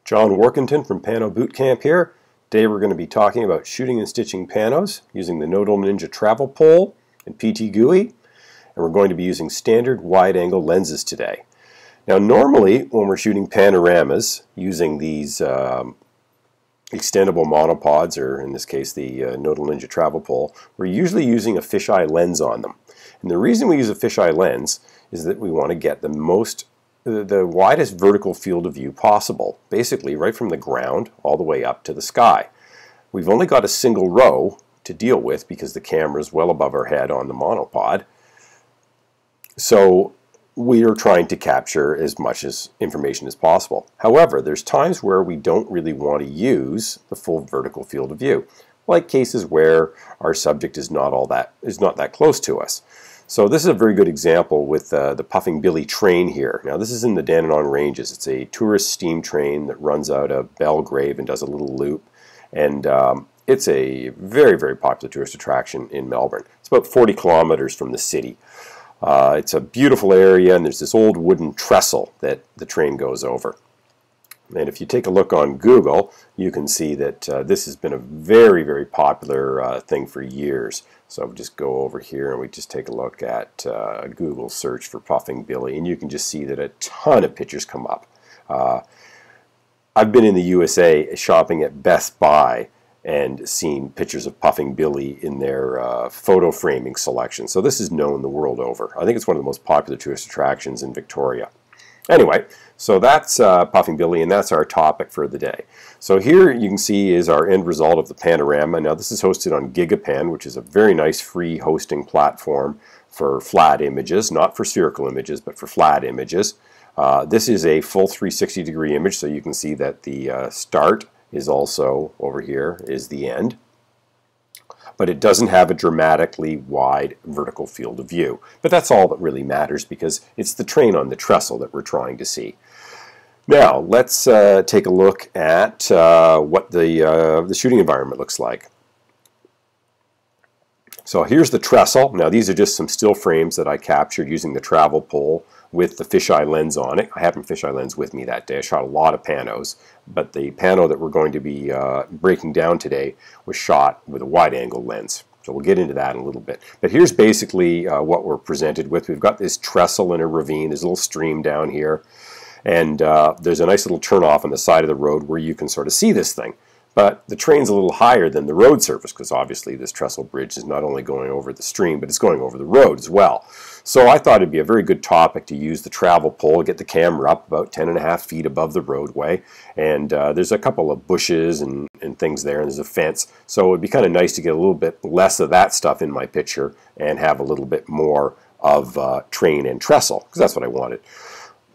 John Warkentin from Pano Bootcamp here. Today we're going to be talking about shooting and stitching panos using the Nodal Ninja travel pole and PTGui, and we're going to be using standard wide-angle lenses today. Now normally when we're shooting panoramas using these extendable monopods, or in this case the Nodal Ninja travel pole, we're usually using a fisheye lens on them. And the reason we use a fisheye lens is that we want to get the widest vertical field of view possible, basically right from the ground all the way up to the sky. We've only got a single row to deal with because the camera is well above our head on the monopod, so we are trying to capture as much information as possible. However, there's times where we don't really want to use the full vertical field of view, like cases where our subject is not that close to us. So this is a very good example with the Puffing Billy train here. Now this is in the Dandenong Ranges. It's a tourist steam train that runs out of Belgrave and does a little loop. And it's a very, very popular tourist attraction in Melbourne. It's about 40 kilometers from the city. It's a beautiful area, and there's this old wooden trestle that the train goes over. And if you take a look on Google, you can see that this has been a very, very popular thing for years. So we just go over here and we just take a look at Google search for Puffing Billy, and you can just see that a ton of pictures come up. I've been in the USA shopping at Best Buy and seen pictures of Puffing Billy in their photo framing selection. So this is known the world over. I think it's one of the most popular tourist attractions in Victoria. Anyway, so that's Puffing Billy, and that's our topic for the day. So here you can see is our end result of the Panorama. Now this is hosted on GigaPen, which is a very nice free hosting platform for flat images, not for spherical images, but for flat images. This is a full 360-degree image, so you can see that the start is also over here, is the end. But it doesn't have a dramatically wide vertical field of view. But that's all that really matters because it's the train on the trestle that we're trying to see. Now let's take a look at what the shooting environment looks like. So here's the trestle. Now these are just some still frames that I captured using the travel pole with the fisheye lens on it. I had my fisheye lens with me that day. I shot a lot of panos, but the pano that we're going to be breaking down today was shot with a wide-angle lens. So we'll get into that in a little bit. But here's basically what we're presented with. We've got this trestle in a ravine. There's a little stream down here, and there's a nice little turnoff on the side of the road where you can sort of see this thing. But the train's a little higher than the road surface because obviously this trestle bridge is not only going over the stream, but it's going over the road as well. So I thought it'd be a very good topic to use the travel pole, get the camera up about 10.5 feet above the roadway, and there's a couple of bushes and things there, and there's a fence. So it'd be kind of nice to get a little bit less of that stuff in my picture and have a little bit more of train and trestle, because that's what I wanted.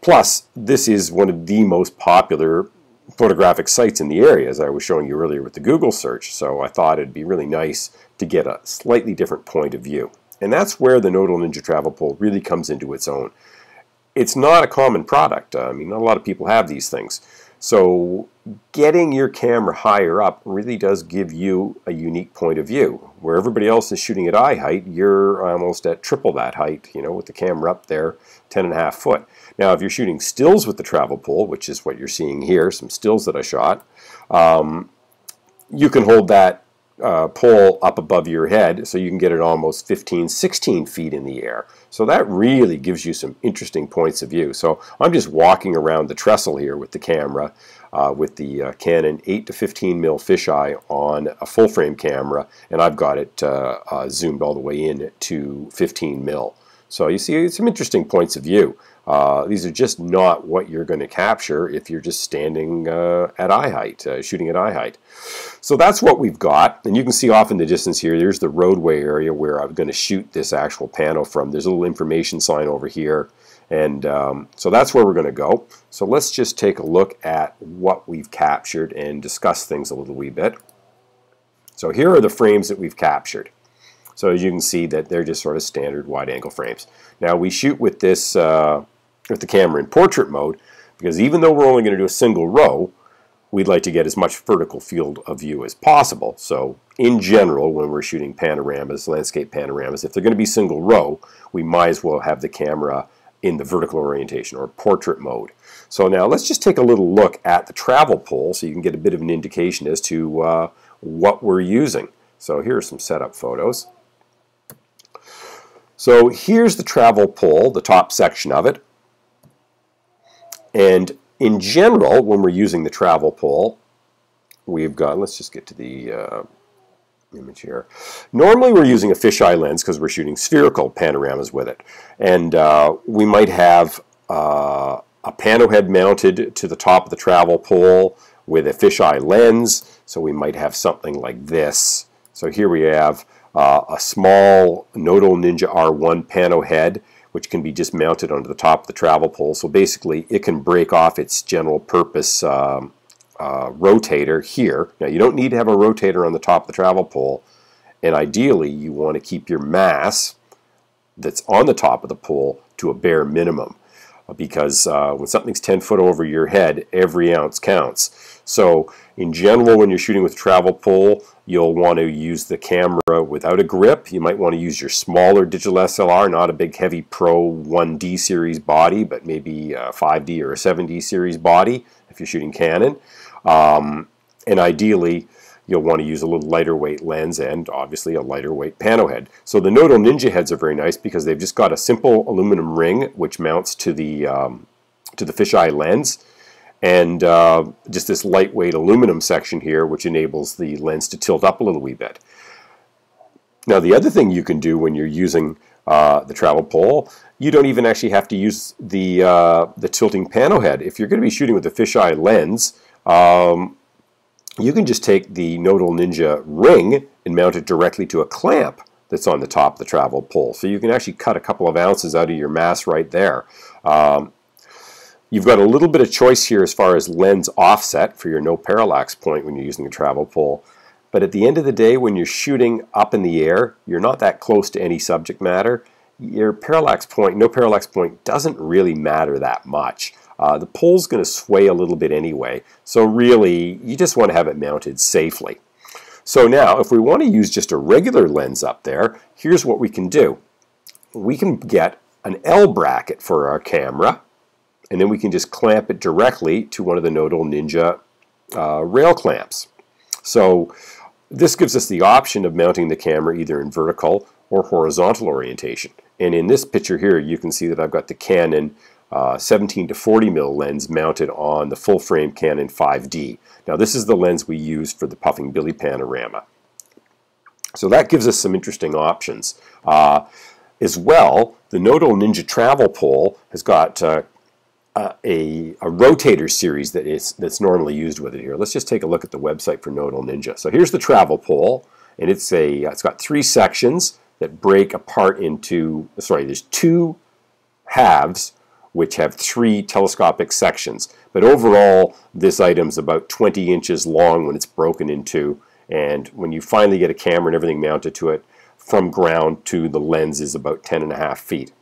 Plus, this is one of the most popular photographic sites in the area, as I was showing you earlier with the Google search, so I thought it'd be really nice to get a slightly different point of view. And that's where the Nodal Ninja travel pole really comes into its own. It's not a common product. I mean, not a lot of people have these things. So getting your camera higher up really does give you a unique point of view. Where everybody else is shooting at eye height, you're almost at triple that height, you know, with the camera up there, 10.5 foot. Now, if you're shooting stills with the travel pole, which is what you're seeing here, some stills that I shot, you can hold that pole up above your head so you can get it almost 15, 16 feet in the air. So that really gives you some interesting points of view. So I'm just walking around the trestle here with the camera with the Canon 8 to 15 mil fisheye on a full frame camera, and I've got it zoomed all the way in to 15 mil. So you see some interesting points of view. These are just not what you're going to capture if you're just standing at eye height, shooting at eye height. So that's what we've got, and you can see off in the distance here, there's the roadway area where I'm going to shoot this actual pano from. There's a little information sign over here, and so that's where we're going to go. So let's just take a look at what we've captured and discuss things a little wee bit. So here are the frames that we've captured. So as you can see that they're just sort of standard wide-angle frames. Now we shoot with this with the camera in portrait mode because even though we're only going to do a single row, we'd like to get as much vertical field of view as possible. So in general, when we're shooting panoramas, landscape panoramas, if they're going to be single row, we might as well have the camera in the vertical orientation or portrait mode. So now let's just take a little look at the travel pole so you can get a bit of an indication as to what we're using. So here are some setup photos. So here's the travel pole, the top section of it. And in general, when we're using the travel pole, we've got, let's just get to the image here. Normally we're using a fisheye lens because we're shooting spherical panoramas with it. And we might have a pano head mounted to the top of the travel pole with a fisheye lens. So we might have something like this. So here we have a small Nodal Ninja R1 pano head, which can be just mounted onto the top of the travel pole. So basically it can break off its general purpose rotator here. Now you don't need to have a rotator on the top of the travel pole, and ideally you want to keep your mass that's on the top of the pole to a bare minimum, because when something's 10 foot over your head, every ounce counts. So in general, when you're shooting with a travel pole, you'll want to use the camera without a grip. You might want to use your smaller digital SLR, not a big heavy Pro 1D series body, but maybe a 5D or a 7D series body if you're shooting Canon. And ideally, you'll want to use a little lighter weight lens and obviously a lighter weight pano head. So the Nodal Ninja heads are very nice because they've just got a simple aluminum ring which mounts to the fisheye lens, and just this lightweight aluminum section here which enables the lens to tilt up a little wee bit. Now the other thing you can do when you're using the travel pole, you don't even actually have to use the tilting pano head. If you're going to be shooting with a fisheye lens, you can just take the Nodal Ninja ring and mount it directly to a clamp that's on the top of the travel pole. So you can actually cut a couple of ounces out of your mass right there. You've got a little bit of choice here as far as lens offset for your no parallax point when you're using the travel pole. But at the end of the day, when you're shooting up in the air, you're not that close to any subject matter. Your parallax point, no parallax point, doesn't really matter that much. The pole's going to sway a little bit anyway, so really you just want to have it mounted safely. So now if we want to use just a regular lens up there, here's what we can do. We can get an L bracket for our camera, and then we can just clamp it directly to one of the Nodal Ninja rail clamps. So this gives us the option of mounting the camera either in vertical or horizontal orientation. And in this picture here you can see that I've got the Canon 17 to 40 mil lens mounted on the full frame Canon 5D. Now this is the lens we used for the Puffing Billy panorama. So that gives us some interesting options. As well, the Nodal Ninja travel pole has got a Rotator series that's normally used with it here. Let's just take a look at the website for Nodal Ninja. So here's the travel pole, and it's got 3 sections that break apart into, there's 2 halves which have 3 telescopic sections. But overall, this item's about 20 inches long when it's broken in 2. And when you finally get a camera and everything mounted to it, from ground to the lens is about 10.5 feet.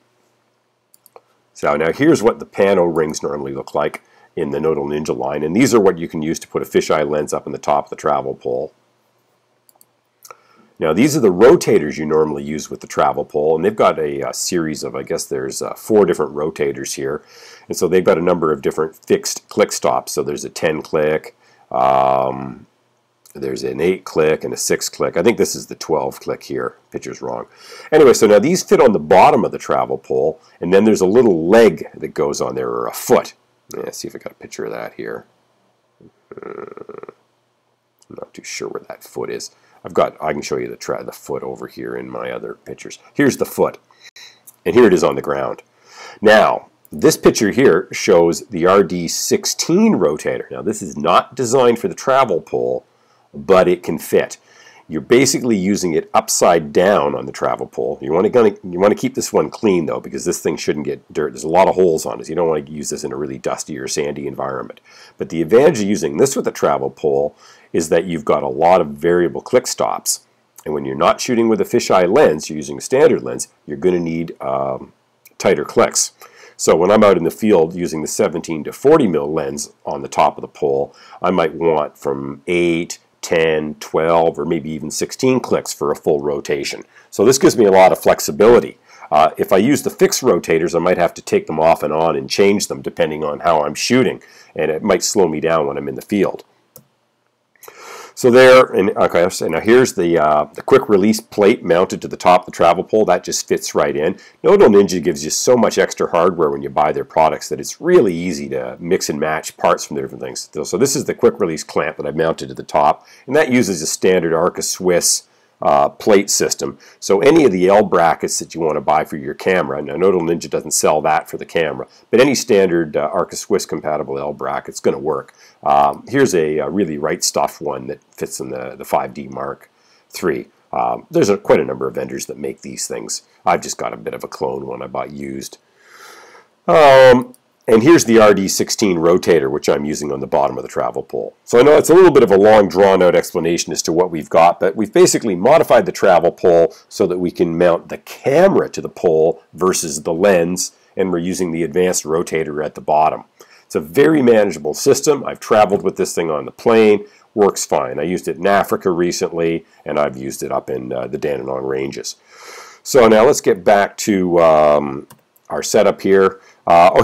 So now here's what the pano rings normally look like in the Nodal Ninja line. And these are what you can use to put a fisheye lens up in the top of the travel pole. Now these are the rotators you normally use with the travel pole, and they've got a series of, I guess there's 4 different rotators here, and so they've got a number of different fixed click stops. So there's a 10 click, there's an 8 click, and a 6 click. I think this is the 12 click here. Picture's wrong. Anyway, so now these fit on the bottom of the travel pole, and then there's a little leg that goes on there, or a foot. Let's see if I got a picture of that here. I'm not too sure where that foot is. I can show you the foot over here in my other pictures. Here's the foot, and here it is on the ground. Now, this picture here shows the RD16 rotator. Now, this is not designed for the travel pole, but it can fit. You're basically using it upside down on the travel pole. You want to keep this one clean though, because this thing shouldn't get dirt. There's a lot of holes on it. You don't want to use this in a really dusty or sandy environment. But the advantage of using this with a travel pole is that you've got a lot of variable click stops. And when you're not shooting with a fisheye lens, you're using a standard lens, you're going to need tighter clicks. So when I'm out in the field using the 17 to 40 mil lens on the top of the pole, I might want from 8, 10, 12, or maybe even 16 clicks for a full rotation. So this gives me a lot of flexibility. If I use the fixed rotators, I might have to take them off and on and change them depending on how I'm shooting, and it might slow me down when I'm in the field. So there, and okay, so now here's the quick release plate mounted to the top of the travel pole. That just fits right in. Nodal Ninja gives you so much extra hardware when you buy their products that it's really easy to mix and match parts from the different things. So this is the quick release clamp that I mounted to the top, and that uses a standard Arca Swiss plate system. So any of the L brackets that you want to buy for your camera, now Nodal Ninja doesn't sell that for the camera, but any standard Arca Swiss compatible L bracket is going to work. Here's a really right stuff one that fits in the 5D Mark III. There's quite a number of vendors that make these things. I've just got a bit of a clone one I bought used. And here's the RD16 rotator, which I'm using on the bottom of the travel pole. So I know it's a little bit of a long, drawn-out explanation as to what we've got, but we've basically modified the travel pole so that we can mount the camera to the pole versus the lens, and we're using the advanced rotator at the bottom. It's a very manageable system. I've traveled with this thing on the plane. Works fine. I used it in Africa recently, and I've used it up in the Dandenong Ranges. So now let's get back to our setup here.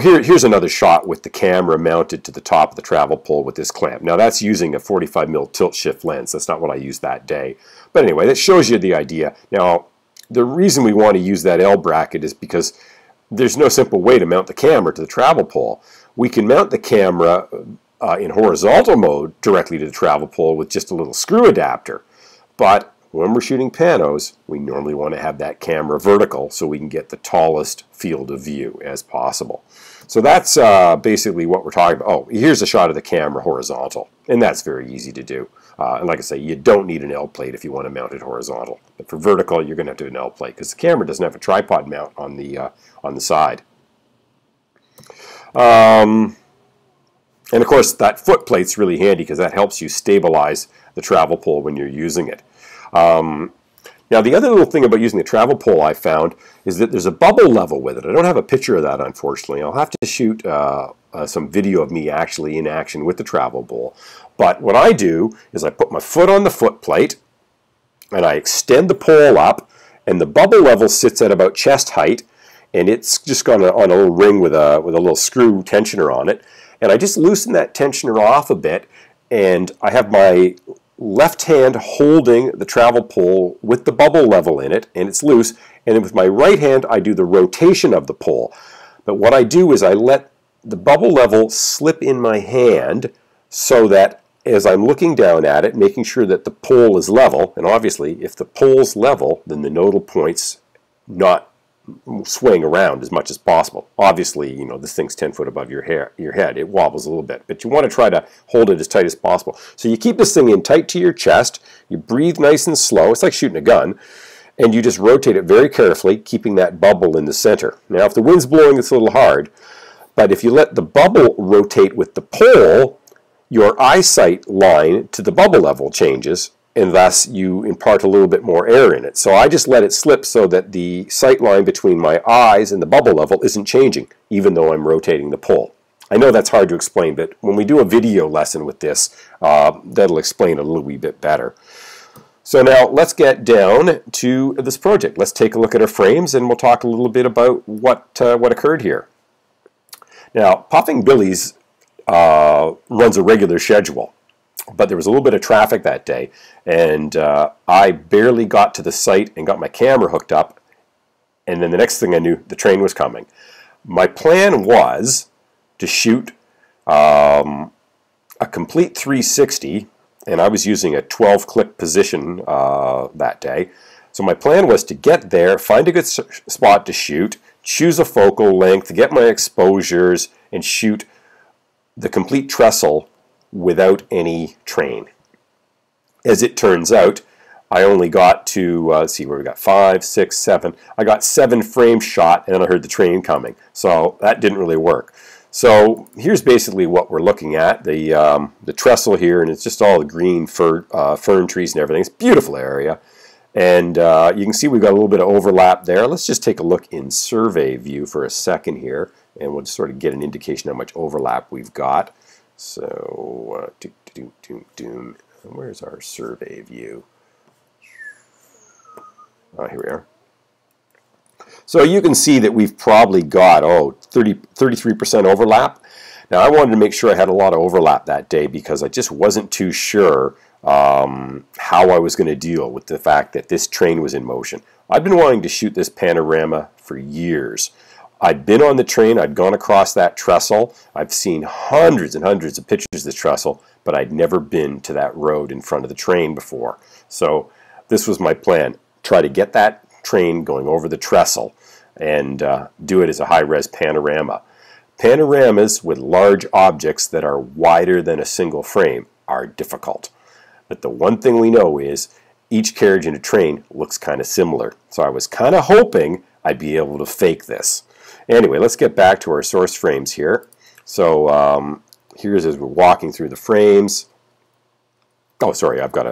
Here's another shot with the camera mounted to the top of the travel pole with this clamp. Now that's using a 45mm tilt shift lens. That's not what I used that day. But anyway, that shows you the idea. Now, the reason we want to use that L bracket is because there's no simple way to mount the camera to the travel pole. We can mount the camera in horizontal mode directly to the travel pole with just a little screw adapter. But when we're shooting panos, we normally want to have that camera vertical so we can get the tallest field of view as possible. So that's basically what we're talking about. Oh, here's a shot of the camera horizontal, and that's very easy to do. And like I say, you don't need an L plate if you want to mount it horizontal. But for vertical, you're going to have to do an L plate because the camera doesn't have a tripod mount on the side. And of course, that foot plate's really handy because that helps you stabilize the travel pole when you're using it. Now, the other little thing about using the travel pole I found is that there's a bubble level with it. I don't have a picture of that, unfortunately. I'll have to shoot some video of me actually in action with the travel pole. But what I do is I put my foot on the foot plate, and I extend the pole up, and the bubble level sits at about chest height, and it's just got on a little ring with a little screw tensioner on it. And I just loosen that tensioner off a bit, and I have my left hand holding the travel pole with the bubble level in it, and it's loose, and then with my right hand I do the rotation of the pole. But what I do is I let the bubble level slip in my hand so that as I'm looking down at it, making sure that the pole is level, and obviously if the pole's level, then the nodal point's not swaying around as much as possible. Obviously, you know, this thing's 10 foot above your head. It wobbles a little bit, but you want to try to hold it as tight as possible. So you keep this thing in tight to your chest, you breathe nice and slow, it's like shooting a gun, and you just rotate it very carefully, keeping that bubble in the center. Now, if the wind's blowing, it's a little hard, but if you let the bubble rotate with the pole, your eyesight line to the bubble level changes, and thus you impart a little bit more air in it. So I just let it slip so that the sight line between my eyes and the bubble level isn't changing, even though I'm rotating the pole. I know that's hard to explain, but when we do a video lesson with this, that'll explain it a little wee bit better. So now let's get down to this project. Let's take a look at our frames, and we'll talk a little bit about what occurred here. Now, Puffing Billy's runs a regular schedule, but there was a little bit of traffic that day, and I barely got to the site and got my camera hooked up, and then the next thing I knew, the train was coming. My plan was to shoot a complete 360, and I was using a 12-click position that day. So my plan was to get there, find a good spot to shoot, choose a focal length, get my exposures, and shoot the complete trestle without any train. As it turns out, I only got to, let's see where we got, 5, 6, 7. I got 7 frames shot, and then I heard the train coming. So that didn't really work. So here's basically what we're looking at, the trestle here, and it's just all the green fern trees and everything. It's a beautiful area. And you can see we've got a little bit of overlap there. Let's just take a look in survey view for a second here, and we'll just sort of get an indication how much overlap we've got. So, where's our survey view? Here we are. So you can see that we've probably got 33% overlap. Now I wanted to make sure I had a lot of overlap that day because I just wasn't too sure how I was going to deal with the fact that this train was in motion. I've been wanting to shoot this panorama for years. I'd been on the train, I'd gone across that trestle, I've seen hundreds and hundreds of pictures of the trestle, but I'd never been to that road in front of the train before. So this was my plan, try to get that train going over the trestle and do it as a high-res panorama. Panoramas with large objects that are wider than a single frame are difficult. But the one thing we know is each carriage in a train looks kind of similar. So I was kind of hoping I'd be able to fake this. Anyway, let's get back to our source frames here. So here's as we're walking through the frames. Oh, sorry, I've got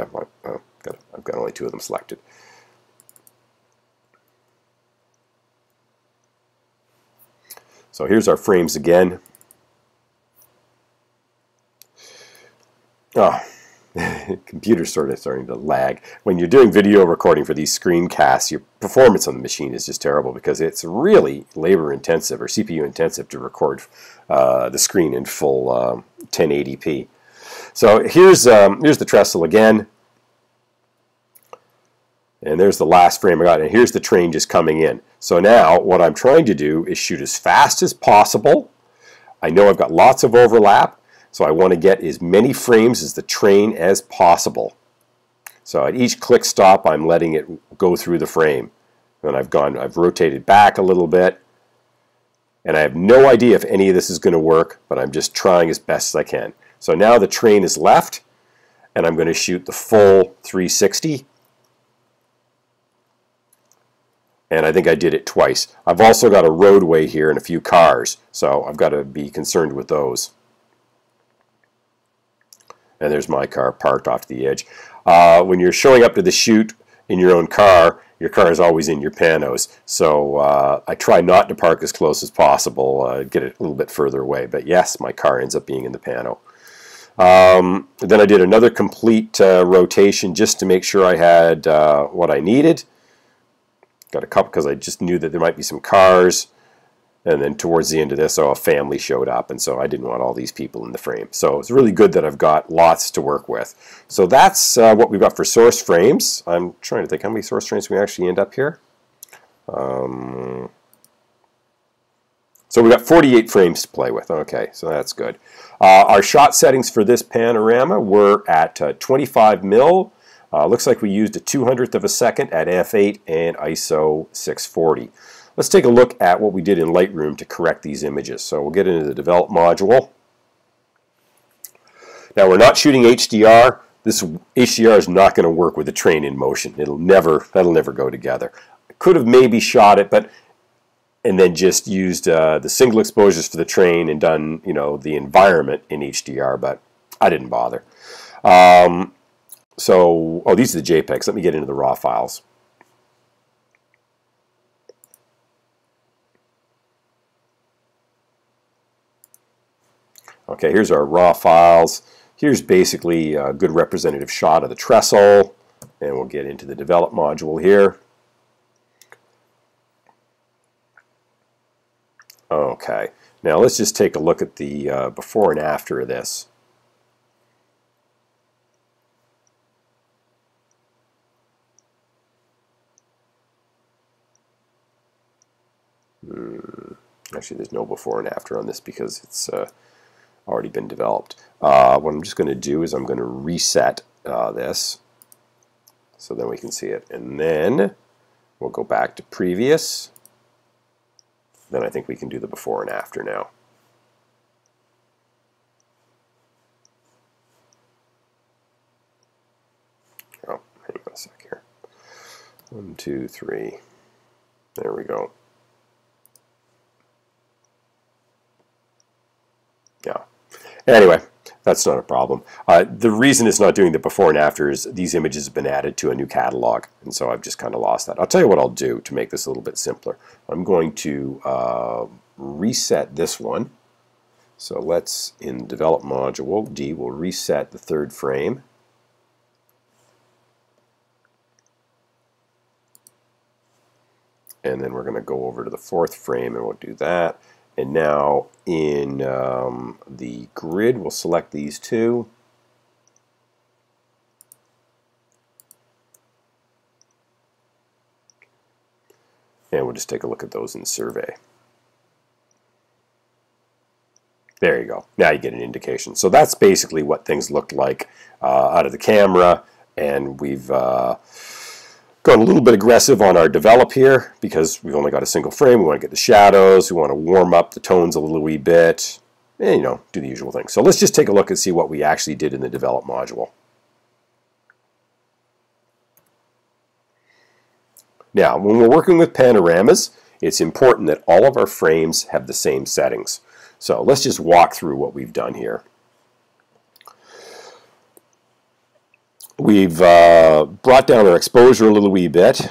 only 2 of them selected. So here's our frames again. Oh, computer's sort of starting to lag. When you're doing video recording for these screencasts, your performance on the machine is just terrible because it's really labor intensive or CPU intensive to record the screen in full 1080p. So here's the trestle again. And there's the last frame I got, and here's the train just coming in. So now what I'm trying to do is shoot as fast as possible. I know I've got lots of overlap, so I want to get as many frames as the train as possible. So at each click stop, I'm letting it go through the frame. And I've rotated back a little bit, and I have no idea if any of this is going to work, but I'm just trying as best as I can. So now the train is left, and I'm going to shoot the full 360. And I think I did it twice. I've also got a roadway here and a few cars, so I've got to be concerned with those. And there's my car parked off the edge. When you're showing up to the shoot in your own car, your car is always in your panos. So I try not to park as close as possible, get it a little bit further away. But yes, my car ends up being in the pano. Then I did another complete rotation just to make sure I had what I needed. Got a couple because I just knew that there might be some cars, and then towards the end of this, a family showed up, and so I didn't want all these people in the frame. So it's really good that I've got lots to work with. So that's what we've got for source frames. I'm trying to think how many source frames we actually end up here. So we've got 48 frames to play with. Okay, so that's good. Our shot settings for this panorama were at 25 mil. Looks like we used a 200th of a second at f8 and ISO 640. Let's take a look at what we did in Lightroom to correct these images. So we'll get into the Develop module. Now we're not shooting HDR. This HDR is not going to work with the train in motion. That'll never go together. I could have maybe shot it, and then just used the single exposures for the train and done the environment in HDR, but I didn't bother. So, these are the JPEGs. Let me get into the raw files. Okay, here's our raw files. Here's basically a good representative shot of the trestle, and we'll get into the Develop module here. Okay, now let's just take a look at the before and after of this. Actually, there's no before and after on this because it's already been developed. What I'm just going to do is I'm going to reset this so then we can see it. And then we'll go back to previous. Then I think we can do the before and after now. Oh, hang on a sec here. 1, 2, 3. There we go. Yeah. Anyway, that's not a problem. The reason it's not doing the before and after is these images have been added to a new catalog, and so I've just kind of lost that. I'll tell you what I'll do to make this a little bit simpler. I'm going to reset this one. So let's, in Develop module, D, we'll reset the 3rd frame. And and then we're going to go over to the fourth frame and we'll do that. And now in the grid, we'll select these two. And we'll just take a look at those in the survey. There you go. Now you get an indication. So that's basically what things look like out of the camera. And we've gone a little bit aggressive on our develop here because we've only got a single frame. We want to get the shadows. We want to warm up the tones a little wee bit. And, you know, do the usual thing. So let's just take a look and see what we actually did in the develop module. Now, when we're working with panoramas, it's important that all of our frames have the same settings. So let's just walk through what we've done here. We've brought down our exposure a little wee bit.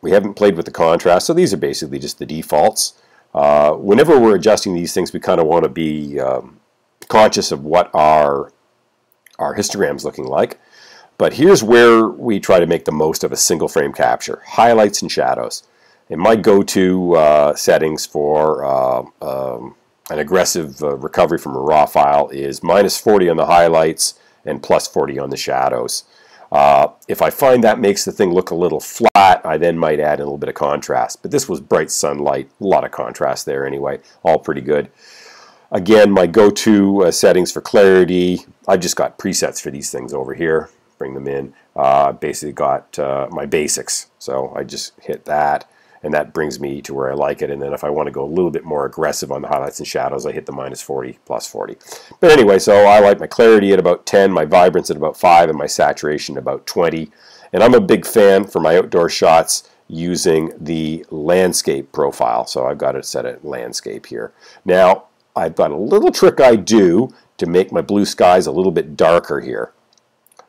We haven't played with the contrast, so these are basically just the defaults. Whenever we're adjusting these things, we kind of want to be conscious of what our histogram's looking like. But here's where we try to make the most of a single frame capture: highlights and shadows. And my go-to settings for an aggressive recovery from a raw file is -40 on the highlights and +40 on the shadows. If I find that makes the thing look a little flat, I then might add a little bit of contrast. But this was bright sunlight, a lot of contrast there anyway, all pretty good. Again, my go-to settings for clarity, I've just got presets for these things over here. Bring them in. Basically got my basics, so I just hit that, and that brings me to where I like it. And then if I want to go a little bit more aggressive on the highlights and shadows, I hit the -40, +40. But anyway, so I like my clarity at about 10, my vibrance at about 5, and my saturation about 20. And I'm a big fan for my outdoor shots using the landscape profile, so I've got it set at landscape here. Now, I've got a little trick I do to make my blue skies a little bit darker here.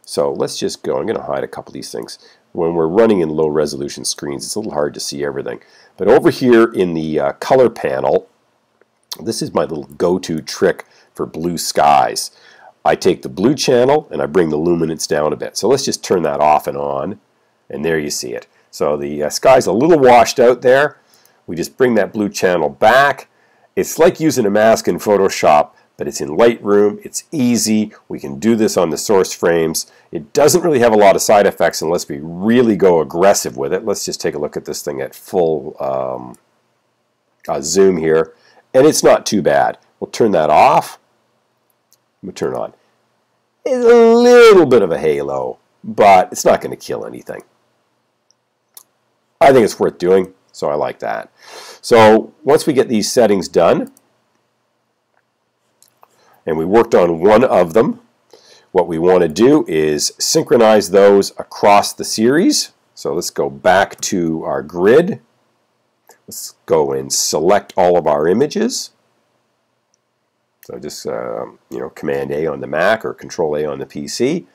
So let's just go. I'm going to hide a couple of these things. When we're running in low resolution screens, it's a little hard to see everything. But over here in the color panel, this is my little go-to trick for blue skies. I take the blue channel and I bring the luminance down a bit. So let's just turn that off and on, and there you see it. So the sky's a little washed out there. We just bring that blue channel back. It's like using a mask in Photoshop, but it's in Lightroom. It's easy. We can do this on the source frames. It doesn't really have a lot of side effects unless we really go aggressive with it. Let's just take a look at this thing at full zoom here, and it's not too bad. We'll turn that off. We'll turn on. It's a little bit of a halo, but it's not going to kill anything. I think it's worth doing, so I like that. So once we get these settings done, and we worked on one of them, what we want to do is synchronize those across the series. So let's go back to our grid. Let's go and select all of our images. So just Command A on the Mac or Control A on the PC,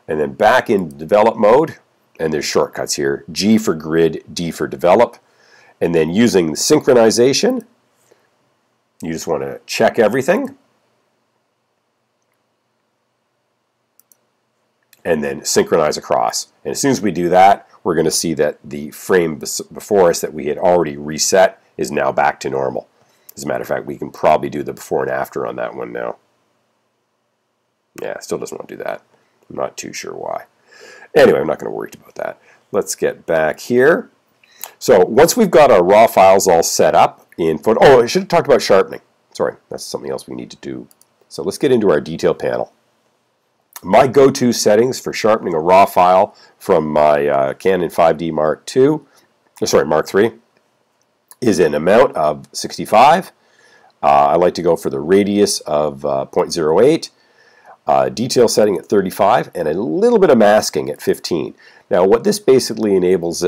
and then back in develop mode. And there's shortcuts here: G for grid, D for develop. And then using the synchronization, you just want to check everything, and then synchronize across. And as soon as we do that, we're going to see that the frame before us that we had already reset is now back to normal. As a matter of fact, we can probably do the before and after on that one now. Yeah, still doesn't want to do that. I'm not too sure why. Anyway, I'm not going to worry about that. Let's get back here. So once we've got our raw files all set up in Photo... Oh, I should have talked about sharpening. Sorry, that's something else we need to do. So let's get into our detail panel. My go-to settings for sharpening a raw file from my Canon 5D Mark III is an amount of 65. I like to go for the radius of 0.08, detail setting at 35, and a little bit of masking at 15. Now what this basically enables,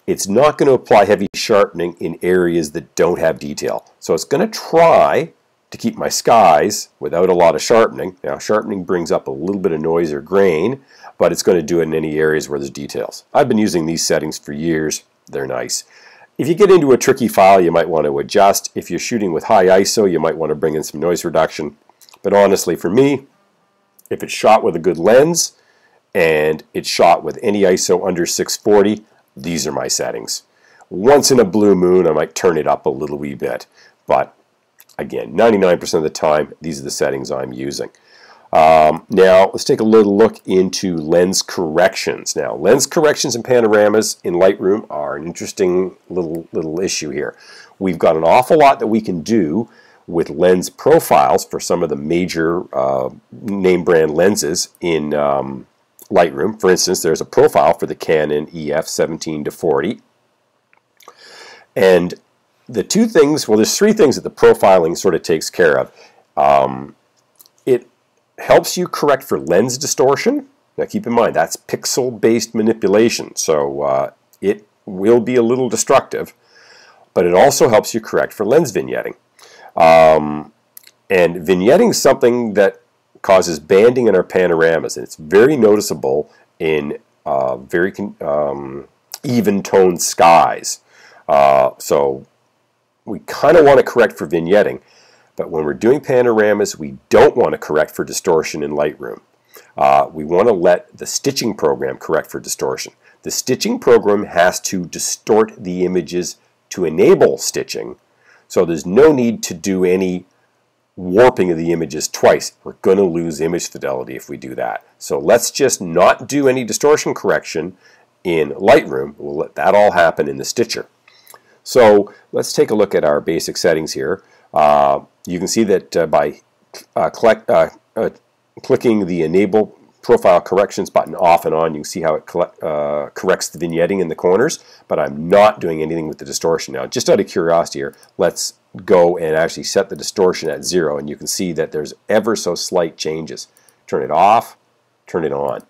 it's not going to apply heavy sharpening in areas that don't have detail. So it's going to try to keep my skies without a lot of sharpening. Now sharpening brings up a little bit of noise or grain, but it's going to do it in any areas where there's details. I've been using these settings for years. They're nice. If you get into a tricky file, you might want to adjust. If you're shooting with high ISO, you might want to bring in some noise reduction. But honestly, for me, if it's shot with a good lens and it's shot with any ISO under 640, these are my settings. Once in a blue moon, I might turn it up a little wee bit, but again, 99% of the time, these are the settings I'm using. Now, let's take a little look into lens corrections. Now, lens corrections and panoramas in Lightroom are an interesting little issue here. We've got an awful lot that we can do with lens profiles for some of the major name brand lenses in Lightroom. For instance, there's a profile for the Canon EF 17-40. And the two things, well, there's three things that the profiling sort of takes care of. It helps you correct for lens distortion. Now keep in mind, that's pixel-based manipulation, so it will be a little destructive, but it also helps you correct for lens vignetting. And vignetting is something that causes banding in our panoramas, and it's very noticeable in very even-toned skies. So we kind of want to correct for vignetting, but when we're doing panoramas, we don't want to correct for distortion in Lightroom. We want to let the stitching program correct for distortion. The stitching program has to distort the images to enable stitching, so there's no need to do any warping of the images twice. We're going to lose image fidelity if we do that. So let's just not do any distortion correction in Lightroom. We'll let that all happen in the Stitcher. So let's take a look at our basic settings here. You can see that by clicking the Enable Profile Corrections button off and on, you can see how it corrects the vignetting in the corners, but I'm not doing anything with the distortion. Now, just out of curiosity here, let's go and actually set the distortion at 0, and you can see that there's ever so slight changes. Turn it off, turn it on.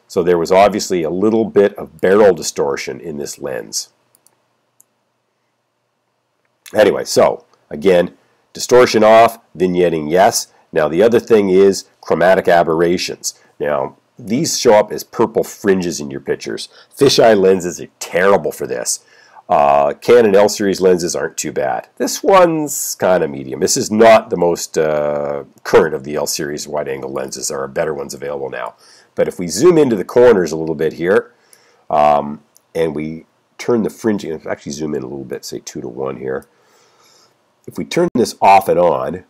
So there was obviously a little bit of barrel distortion in this lens. Anyway, so again, distortion off, vignetting yes. Now the other thing is chromatic aberrations. Now these show up as purple fringes in your pictures. Fisheye lenses are terrible for this. Canon L series lenses aren't too bad. This one's kind of medium. This is not the most current of the L series wide angle lenses. There are better ones available now. But if we zoom into the corners a little bit here, and we turn the fringing, actually zoom in a little bit, say 2:1 here. If we turn this off and on,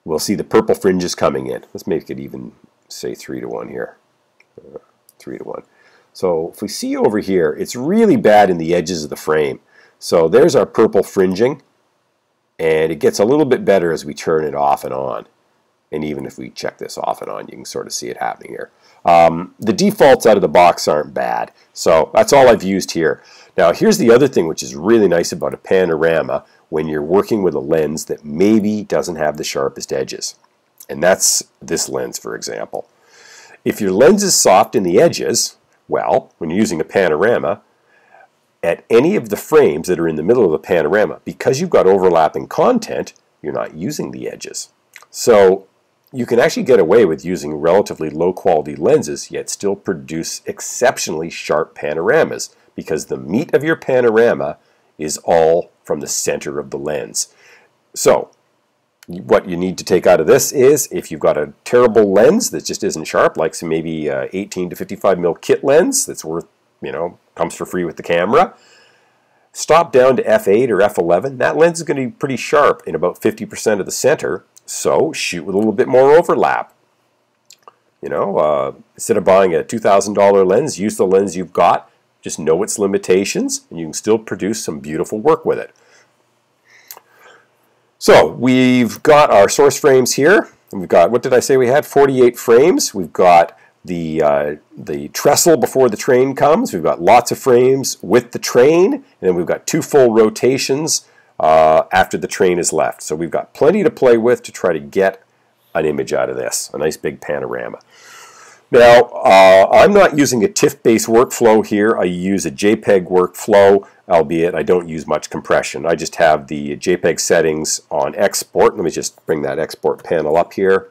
we'll see the purple fringes coming in. Let's make it even, say 3:1 here. 3:1. So if we see over here, it's really bad in the edges of the frame. So there's our purple fringing, and it gets a little bit better as we turn it off and on. And even if we check this off and on, you can sort of see it happening here. The defaults out of the box aren't bad. So that's all I've used here. Now here's the other thing which is really nice about a panorama when you're working with a lens that maybe doesn't have the sharpest edges. And that's this lens, for example. If your lens is soft in the edges, well, when you're using a panorama, at any of the frames that are in the middle of the panorama, because you've got overlapping content, you're not using the edges. So you can actually get away with using relatively low quality lenses, yet still produce exceptionally sharp panoramas, because the meat of your panorama is all from the center of the lens. So what you need to take out of this is, if you've got a terrible lens that just isn't sharp, like some maybe 18 to 55mm kit lens that's worth, comes for free with the camera, stop down to f8 or f11. That lens is going to be pretty sharp in about 50% of the center, so shoot with a little bit more overlap. Instead of buying a $2,000 lens, use the lens you've got. Just know its limitations, and you can still produce some beautiful work with it. So we've got our source frames here. And we've got, what did I say we had? 48 frames. We've got the trestle before the train comes. We've got lots of frames with the train, and then we've got 2 full rotations after the train is left. So we've got plenty to play with to try to get an image out of this, a nice big panorama. Now, I'm not using a TIFF-based workflow here. I use a JPEG workflow, albeit I don't use much compression. I just have the JPEG settings on export. Let me just bring that export panel up here.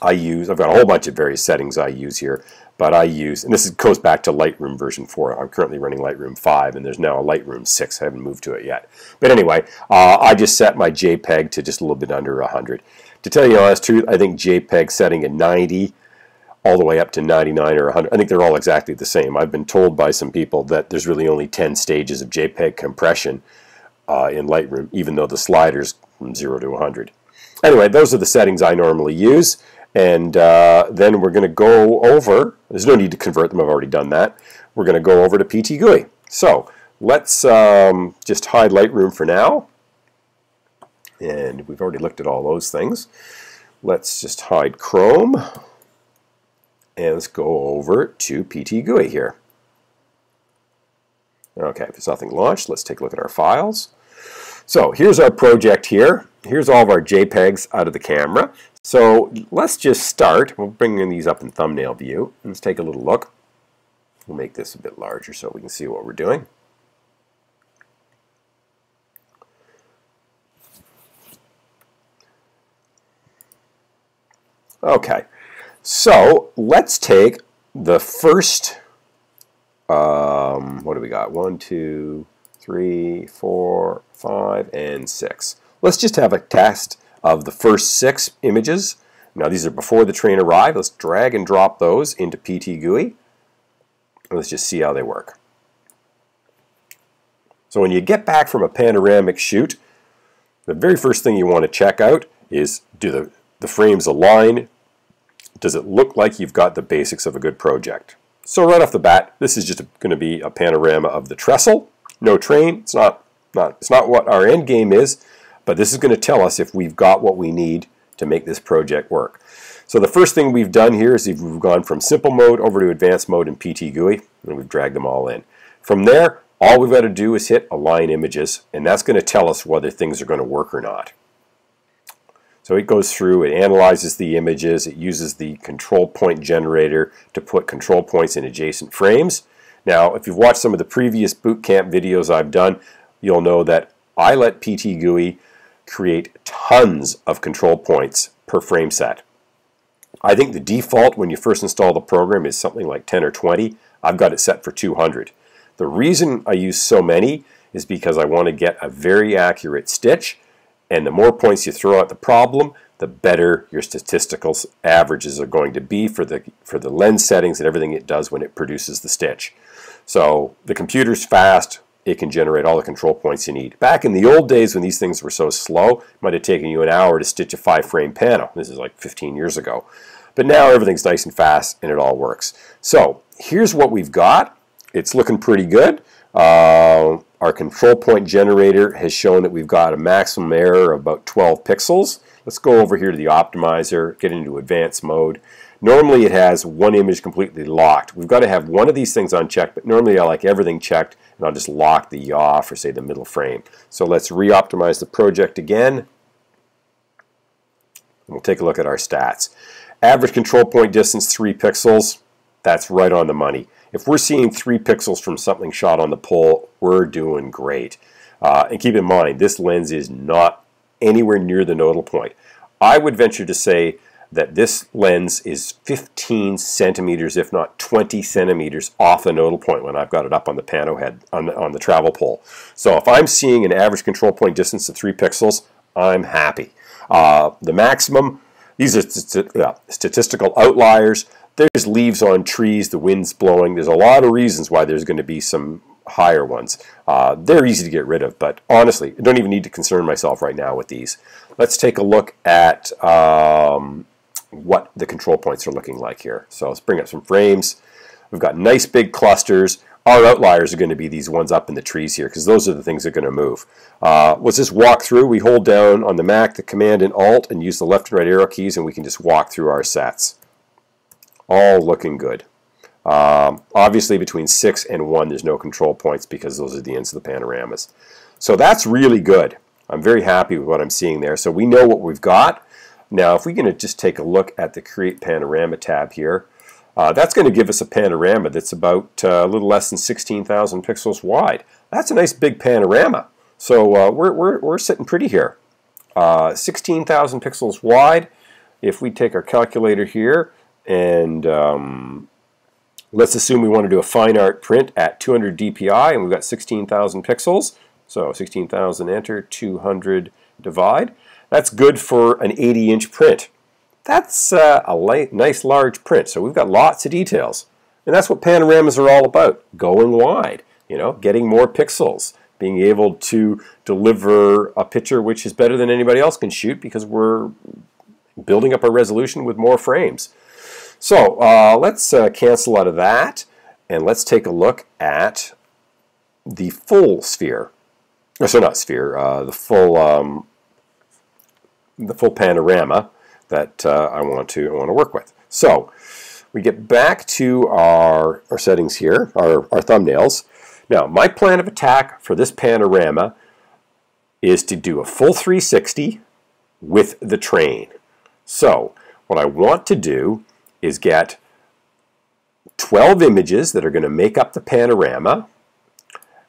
I've got a whole bunch of various settings I use here, but I use, and this goes back to Lightroom version 4. I'm currently running Lightroom 5, and there's now a Lightroom 6. I haven't moved to it yet. But anyway, I just set my JPEG to just a little bit under 100. To tell you the honest truth, I think JPEG setting at 90 all the way up to 99 or 100. I think they're all exactly the same. I've been told by some people that there's really only 10 stages of JPEG compression in Lightroom, even though the slider's from 0 to 100. Anyway, those are the settings I normally use, and then we're going to go over, there's no need to convert them, I've already done that. We're going to go over to PTGui. So let's just hide Lightroom for now, and we've already looked at all those things. Let's just hide Chrome, and let's go over to PTGui here. Okay, if there's nothing launched, let's take a look at our files. So here's our project here. Here's all of our JPEGs out of the camera. So let's just start. We'll bring these up in thumbnail view. Let's take a little look. We'll make this a bit larger so we can see what we're doing. Okay, so let's take the first, what do we got? 1, 2, 3, 4, 5, and 6. Let's just have a test of the first 6 images. Now these are before the train arrived. Let's drag and drop those into PTGui. Let's just see how they work. So when you get back from a panoramic shoot, the very first thing you want to check out is, do the frames align? Does it look like you've got the basics of a good project? So right off the bat, this is just going to be a panorama of the trestle. No train. It's not what our end game is, but this is going to tell us if we've got what we need to make this project work. So the first thing we've done here is we've gone from simple mode over to advanced mode in PTGui, and we've dragged them all in. From there, all we've got to do is hit Align Images, and that's going to tell us whether things are going to work or not. So it goes through, it analyzes the images, it uses the control point generator to put control points in adjacent frames. Now, if you've watched some of the previous bootcamp videos I've done, you'll know that I let PTGui create tons of control points per frame set. I think the default when you first install the program is something like 10 or 20. I've got it set for 200. The reason I use so many is because I want to get a very accurate stitch, and the more points you throw at the problem, the better your statistical averages are going to be for the lens settings and everything it does when it produces the stitch. So the computer's fast, it can generate all the control points you need. Back in the old days when these things were so slow, it might have taken you an hour to stitch a 5-frame Pano. This is like 15 years ago. But now everything's nice and fast and it all works. So here's what we've got. It's looking pretty good. Our control point generator has shown that we've got a maximum error of about 12 pixels. Let's go over here to the optimizer, get into advanced mode. Normally it has one image completely locked. We've got to have one of these things unchecked, but normally I like everything checked, and I'll just lock the yaw for, say, the middle frame. So let's re-optimize the project again, and we'll take a look at our stats. Average control point distance, 3 pixels. That's right on the money. If we're seeing 3 pixels from something shot on the pole, we're doing great. And keep in mind, this lens is not anywhere near the nodal point. I would venture to say that this lens is 15 centimeters, if not 20 centimeters off the nodal point when I've got it up on the pano head, on the travel pole. So if I'm seeing an average control point distance of 3 pixels, I'm happy. The maximum, these are statistical outliers. There's leaves on trees, the wind's blowing. There's a lot of reasons why there's going to be some higher ones. They're easy to get rid of, but honestly, I don't even need to concern myself right now with these. Let's take a look at what the control points are looking like here. So let's bring up some frames. We've got nice big clusters. Our outliers are going to be these ones up in the trees here, because those are the things that are going to move. Let's just walk through. We hold down on the Mac the Command and Alt and use the left and right arrow keys, and we can just walk through our sets. All looking good. Obviously between 6 and 1 there's no control points because those are the ends of the panoramas. So that's really good. I'm very happy with what I'm seeing there. So we know what we've got. Now if we're going to just take a look at the Create Panorama tab here, that's going to give us a panorama that's about a little less than 16,000 pixels wide. That's a nice big panorama. So we're sitting pretty here. 16,000 pixels wide. If we take our calculator here and let's assume we want to do a fine art print at 200 dpi and we've got 16,000 pixels. So 16,000 enter, 200 divide. That's good for an 80-inch print. That's a nice large print. So we've got lots of details. And that's what panoramas are all about, going wide, you know, getting more pixels, being able to deliver a picture which is better than anybody else can shoot because we're building up our resolution with more frames. So let's cancel out of that, and let's take a look at the full sphere. So not sphere, the full panorama that I want to work with. So we get back to our settings here, our thumbnails. Now, my plan of attack for this panorama is to do a full 360 with the train. So what I want to do is get 12 images that are going to make up the panorama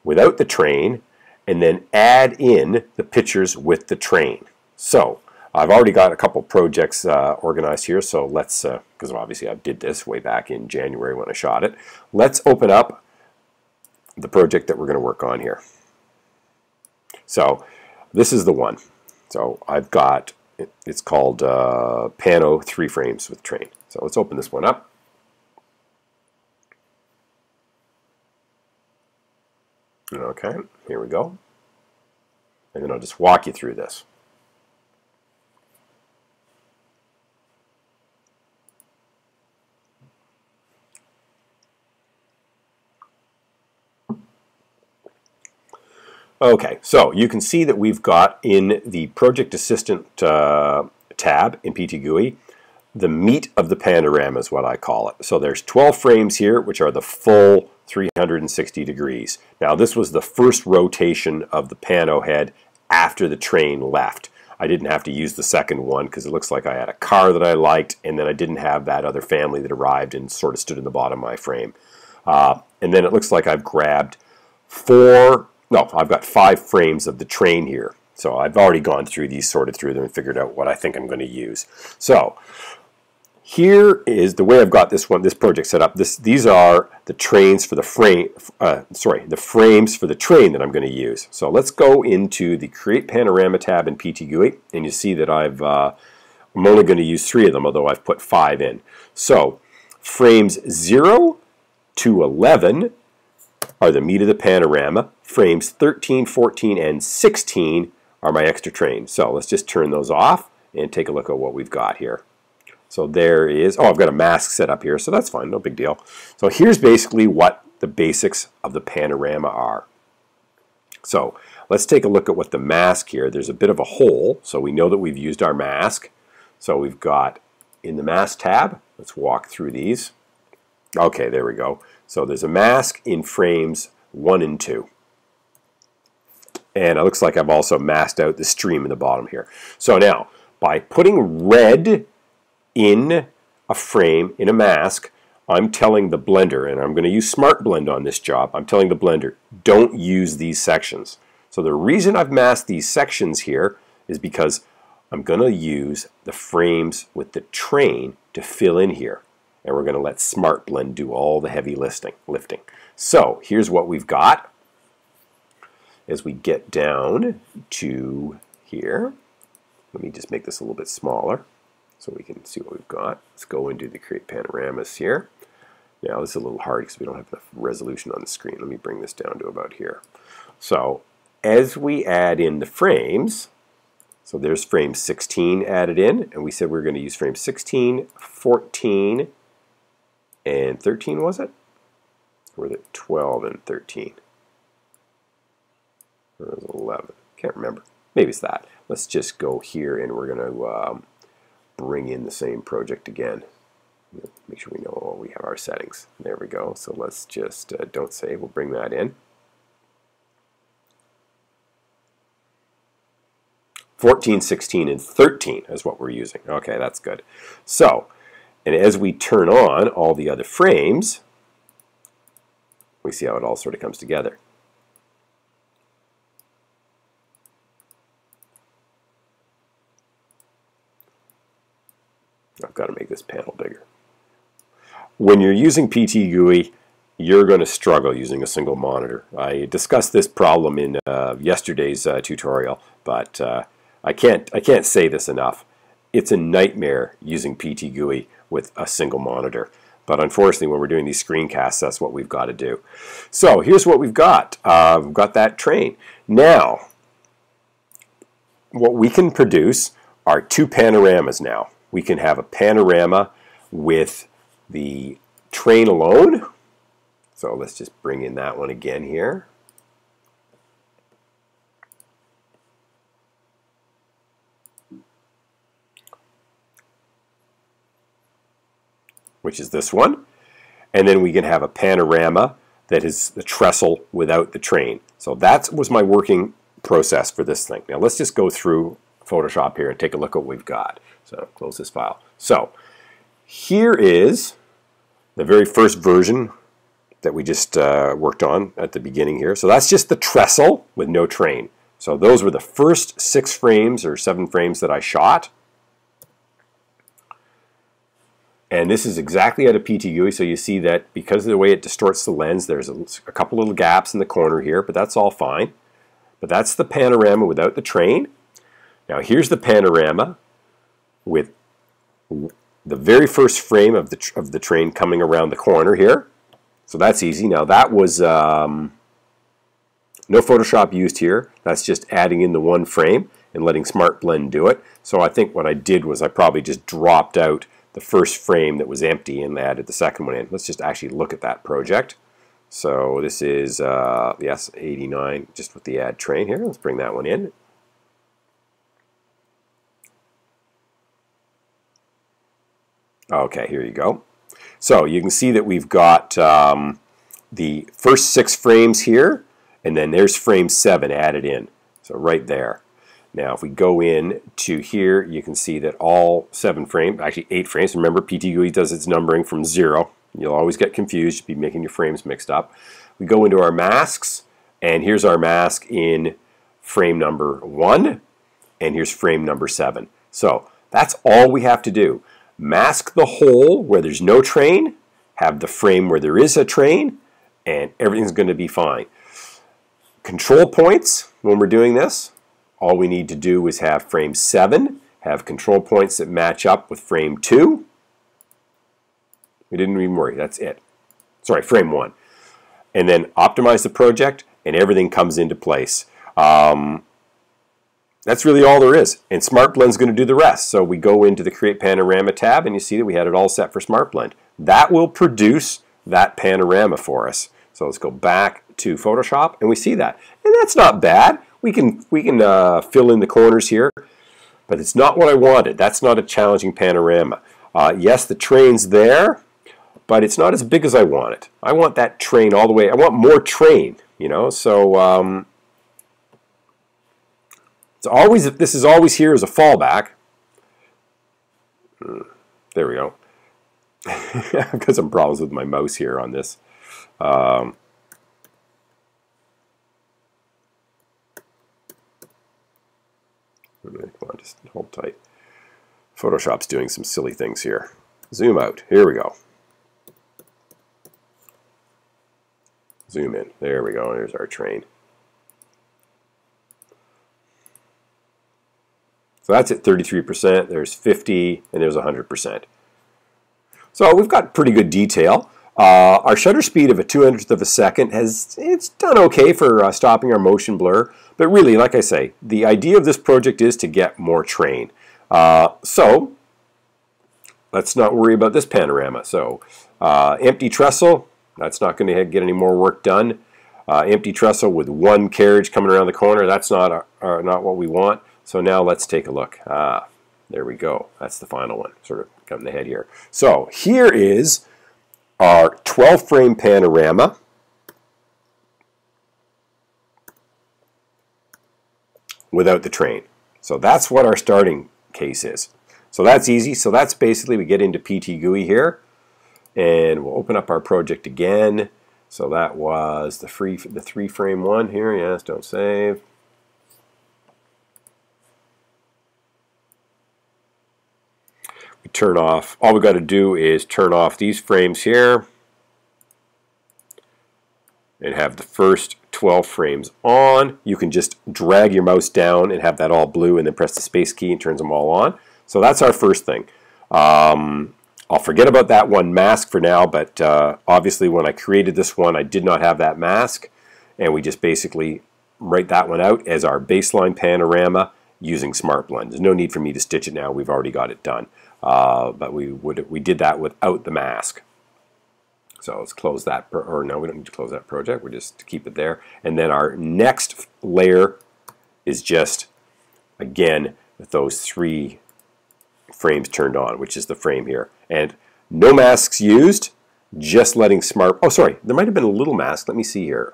without the train, and then add in the pictures with the train. So I've already got a couple projects organized here, so let's, because obviously I did this way back in January when I shot it, let's open up the project that we're going to work on here. So this is the one. So I've got, it's called Pano 3 frames with train. So let's open this one up. Okay, here we go. And then I'll just walk you through this. Okay, so you can see that we've got in the Project Assistant tab in PTGui, the meat of the panorama is what I call it. So there's 12 frames here, which are the full 360 degrees. Now this was the first rotation of the pano head after the train left. I didn't have to use the second one because it looks like I had a car that I liked, and then I didn't have that other family that arrived and sort of stood in the bottom of my frame. And then it looks like I've grabbed I've got 5 frames of the train here. So I've already gone through these, sorted through them, and figured out what I think I'm going to use. So here is the way I've got this project set up. These are the trains for the frame, the frames for the train that I'm going to use. So let's go into the Create Panorama tab in PTGui, and you see that I'm only going to use 3 of them, although I've put 5 in. So frames 0 to 11 are the meat of the panorama. Frames 13, 14, and 16 are my extra train. So let's just turn those off and take a look at what we've got here. So there is, I've got a mask set up here, so that's fine, no big deal. So here's basically what the basics of the panorama are. So let's take a look at what the mask here, there's a bit of a hole, so we know that we've used our mask. So we've got in the mask tab, let's walk through these. Okay, there we go. So there's a mask in frames 1 and 2. And it looks like I've also masked out the stream in the bottom here. So now, by putting red in a frame, in a mask, I'm telling the blender, and I'm going to use SmartBlend on this job, I'm telling the blender, don't use these sections. So the reason I've masked these sections here is because I'm going to use the frames with the train to fill in here. And we're going to let SmartBlend do all the heavy lifting. So here's what we've got. As we get down to here, let me just make this a little bit smaller so we can see what we've got. Let's go into the Create Panoramas here. Now this is a little hard because we don't have enough resolution on the screen. Let me bring this down to about here. So as we add in the frames, so there's frame 16 added in, and we said we're going to use frame 16, 14, and 13, was it? Or was it 12 and 13? Or was it 11? Can't remember. Maybe it's that. Let's just go here, and we're going to bring in the same project again. Make sure we know we have our settings. There we go. So let's just, don't save, we'll bring that in. 14, 16, and 13 is what we're using. Okay, that's good. So, and as we turn on all the other frames, we see how it all sort of comes together. I've got to make this panel bigger. When you're using PTGui, you're going to struggle using a single monitor. I discussed this problem in yesterday's tutorial, but I can't say this enough. it's a nightmare using PTGui with a single monitor. But unfortunately, when we're doing these screencasts, that's what we've got to do. So here's what we've got. We've got that train. Now, what we can produce are two panoramas now. We can have a panorama with the train alone. So let's just bring in that one again here. Which is this one. And then we can have a panorama that is the trestle without the train. So that was my working process for this thing. Now let's just go through Photoshop here and take a look at what we've got. So close this file. So here is the very first version that we just worked on at the beginning here. So that's just the trestle with no train. So those were the first 6 frames or 7 frames that I shot. And this is exactly out of PTGui, so you see that because of the way it distorts the lens, there's a couple little gaps in the corner here, but that's all fine. But that's the panorama without the train. Now here's the panorama with the very first frame of the train coming around the corner here. So that's easy. Now that was no Photoshop used here. That's just adding in the one frame and letting SmartBlend do it. So I think what I did was I probably just dropped out the first frame that was empty and added the second one in. Let's just actually look at that project. So this is yes, 89 just with the add train here. Let's bring that one in. Okay, here you go. So you can see that we've got the first 6 frames here, and then there's frame 7 added in. So right there. Now if we go in to here, you can see that all 7 frames, actually 8 frames, remember PTGui does its numbering from 0. You'll always get confused, you'll be making your frames mixed up. We go into our masks, and here's our mask in frame number 1, and here's frame number 7. So that's all we have to do. Mask the hole where there's no train, have the frame where there is a train, and everything's going to be fine. Control points, when we're doing this, all we need to do is have frame 7, have control points that match up with frame 2. We didn't even worry, that's it. Sorry, frame 1. And then optimize the project, and everything comes into place. That's really all there is. And SmartBlend's going to do the rest. So we go into the Create Panorama tab, and you see that we had it all set for SmartBlend. That will produce that panorama for us. So let's go back to Photoshop, and we see that. And that's not bad. We can fill in the corners here, but it's not what I wanted. That's not a challenging panorama. Yes, the train's there, but it's not as big as I want it. I want that train all the way. I want more train, you know. So it's always, this is always here as a fallback. There we go. I've got some problems with my mouse here on this. Come on, just hold tight. Photoshop's doing some silly things here. Zoom out. Here we go. Zoom in. There we go. There's our train. So that's at 33%. There's 50, and there's 100%. So we've got pretty good detail. Our shutter speed of a 200th of a second it's done okay for stopping our motion blur. But really, like I say, the idea of this project is to get more train. So let's not worry about this panorama. So empty trestle, that's not going to get any more work done. Empty trestle with one carriage coming around the corner, that's not what we want. So now let's take a look. There we go. That's the final one, sort of coming ahead here. So here is our 12 frame panorama. Without the train. So that's what our starting case is. So that's easy. So that's basically, we get into PTGui here, and we'll open up our project again. So that was the 3 frame one here. Yes, don't save. We turn off. All we got to do is turn off these frames here and have the first 12 frames on. You can just drag your mouse down and have that all blue, and then press the space key and turns them all on. So that's our first thing. I'll forget about that one mask for now, but obviously when I created this one I did not have that mask, and we just basically write that one out as our baseline panorama using SmartBlend. There's no need for me to stitch it now, we've already got it done. But we did that without the mask. So let's close that, or no, we don't need to close that project, we're just to keep it there. And then our next layer is just, again, with those 3 frames turned on, which is the frame here. And no masks used, just letting oh sorry, there might have been a little mask, let me see here.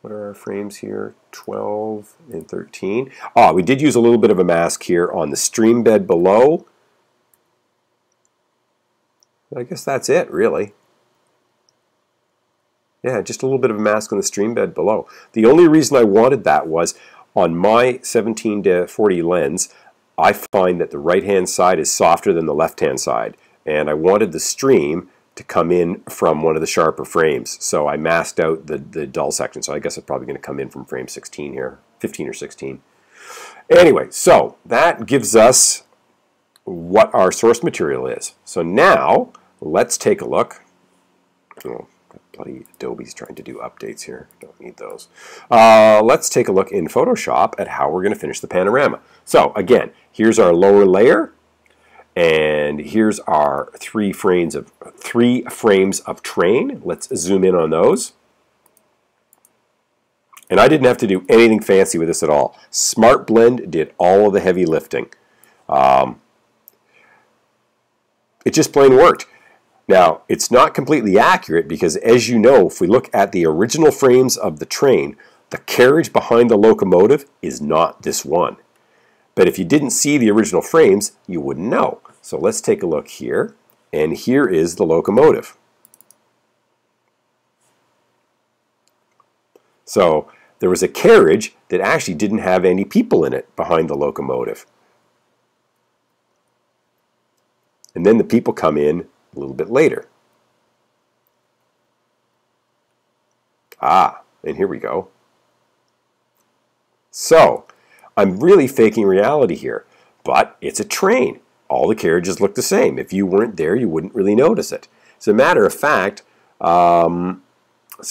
What are our frames here? 12 and 13. We did use a little bit of a mask here on the stream bed below. I guess that's it, really. Yeah, just a little bit of a mask on the stream bed below. The only reason I wanted that was on my 17 to 40 lens, I find that the right-hand side is softer than the left-hand side, and I wanted the stream to come in from one of the sharper frames. So I masked out the dull section. So I guess it's probably going to come in from frame 16 here, 15 or 16. Anyway, so that gives us what our source material is. So now let's take a look. Oh, bloody Adobe's trying to do updates here. Don't need those. Let's take a look in Photoshop at how we're going to finish the panorama. So again, here's our lower layer, and here's our 3 frames of train. Let's zoom in on those. And I didn't have to do anything fancy with this at all. SmartBlend did all of the heavy lifting. It just plain worked. Now, it's not completely accurate because, as you know, if we look at the original frames of the train, the carriage behind the locomotive is not this one. But if you didn't see the original frames, you wouldn't know. So let's take a look here, and here is the locomotive. So there was a carriage that actually didn't have any people in it behind the locomotive. And then the people come in a little bit later. And here we go. So I'm really faking reality here, but it's a train. All the carriages look the same. If you weren't there, you wouldn't really notice it. As a matter of fact, some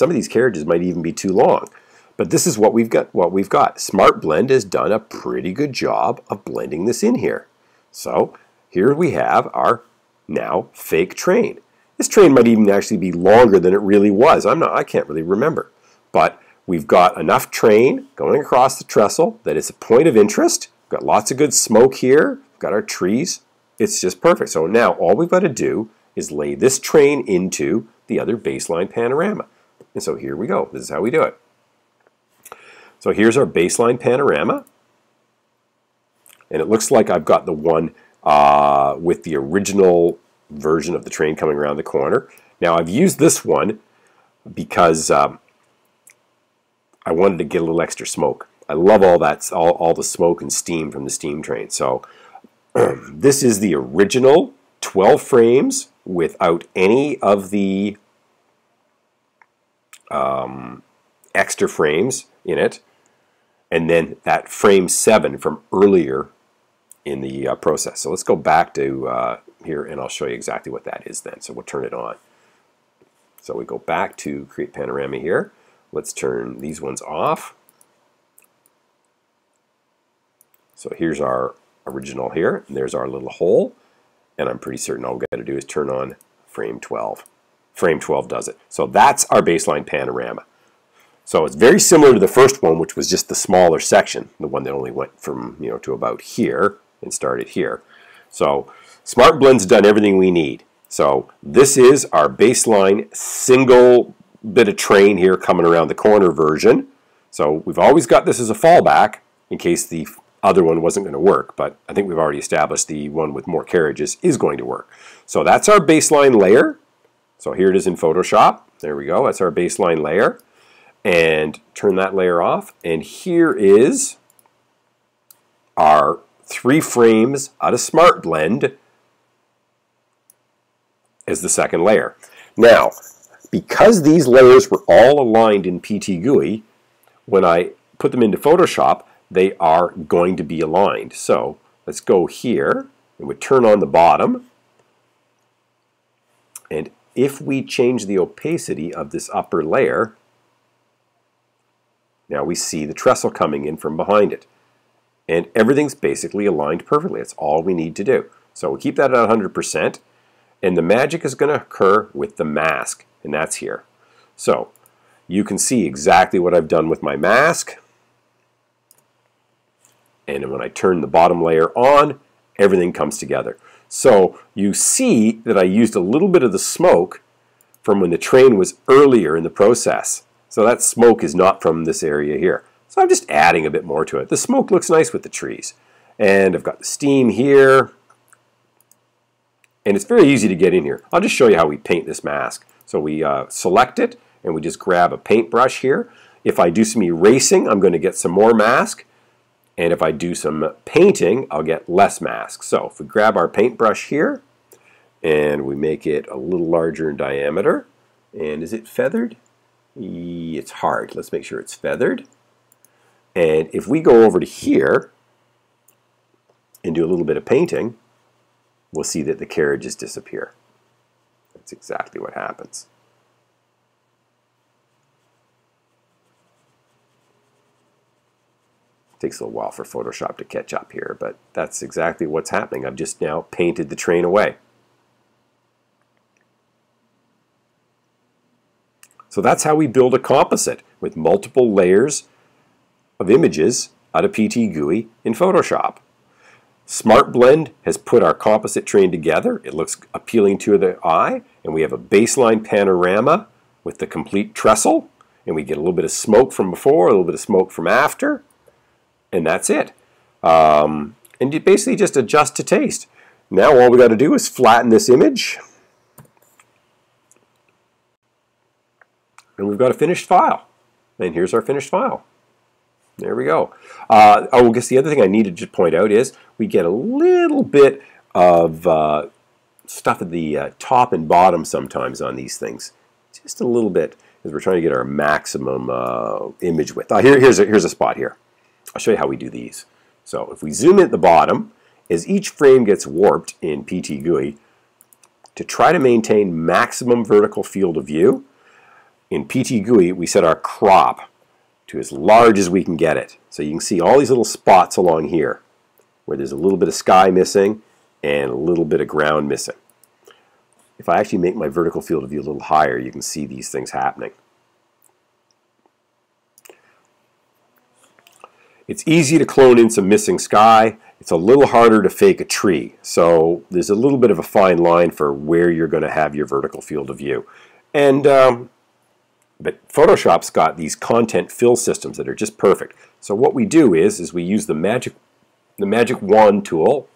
of these carriages might even be too long. But this is what we've got. SmartBlend has done a pretty good job of blending this in here. So here we have our now fake train. This train might even actually be longer than it really was. I can't really remember. But we've got enough train going across the trestle that it's a point of interest. We've got lots of good smoke here. We've got our trees. It's just perfect. So now all we've got to do is lay this train into the other baseline panorama. And so here we go. This is how we do it. So here's our baseline panorama. And it looks like I've got the one with the original version of the train coming around the corner. Now I've used this one because I wanted to get a little extra smoke. I love all that, all the smoke and steam from the steam train. So this is the original 12 frames without any of the extra frames in it, and then that frame 7 from earlier in the process. So let's go back to here, and I'll show you exactly what that is then. So we'll turn it on. So we go back to Create Panorama here. Let's turn these ones off. So here's our original here, and there's our little hole, and I'm pretty certain all we've got to do is turn on frame 12. Frame 12 does it. So that's our baseline panorama. So it's very similar to the first one, which was just the smaller section, the one that only went from to about here and started here. So SmartBlend's done everything we need. So this is our baseline single bit of train here coming around the corner version. So we've always got this as a fallback in case the other one wasn't going to work, but I think we've already established the one with more carriages is going to work. So that's our baseline layer. So here it is in Photoshop. There we go. That's our baseline layer. And turn that layer off. And here is our 3 frames out of SmartBlend as the second layer. Now, because these layers were all aligned in PTGui, when I put them into Photoshop, they are going to be aligned. So let's go here and we turn on the bottom, and if we change the opacity of this upper layer, now we see the trestle coming in from behind it. And everything's basically aligned perfectly. That's all we need to do. So we keep that at 100%, and the magic is going to occur with the mask, and that's here. So you can see exactly what I've done with my mask. And when I turn the bottom layer on, everything comes together. So you see that I used a little bit of the smoke from when the train was earlier in the process. So that smoke is not from this area here. So I'm just adding a bit more to it. The smoke looks nice with the trees. And I've got the steam here. And it's very easy to get in here. I'll just show you how we paint this mask. So we select it, and we just grab a paintbrush here. If I do some erasing, I'm going to get some more mask. And if I do some painting, I'll get less mask. So if we grab our paintbrush here, and we make it a little larger in diameter. And is it feathered? It's hard. Let's make sure it's feathered. And if we go over to here and do a little bit of painting, we'll see that the carriages disappear. That's exactly what happens. Takes a little while for Photoshop to catch up here, but that's exactly what's happening. I've just now painted the train away. So that's how we build a composite with multiple layers of images out of PTGui in Photoshop. SmartBlend has put our composite train together. It looks appealing to the eye, and we have a baseline panorama with the complete trestle, and we get a little bit of smoke from before, a little bit of smoke from after, and that's it. And you basically just adjust to taste. Now all we got to do is flatten this image, and we've got a finished file. And here's our finished file. There we go. I guess the other thing I needed to point out is we get a little bit of stuff at the top and bottom sometimes on these things. Just a little bit, as we're trying to get our maximum image width. Here's a spot here. I'll show you how we do these. So if we zoom in at the bottom, as each frame gets warped in PTGui, to try to maintain maximum vertical field of view, in PTGui we set our crop to as large as we can get it. So you can see all these little spots along here where there's a little bit of sky missing and a little bit of ground missing. If I actually make my vertical field of view a little higher, you can see these things happening. It's easy to clone in some missing sky. It's a little harder to fake a tree. So there's a little bit of a fine line for where you're going to have your vertical field of view. And but Photoshop's got these content fill systems that are just perfect. So what we do is we use the magic wand tool.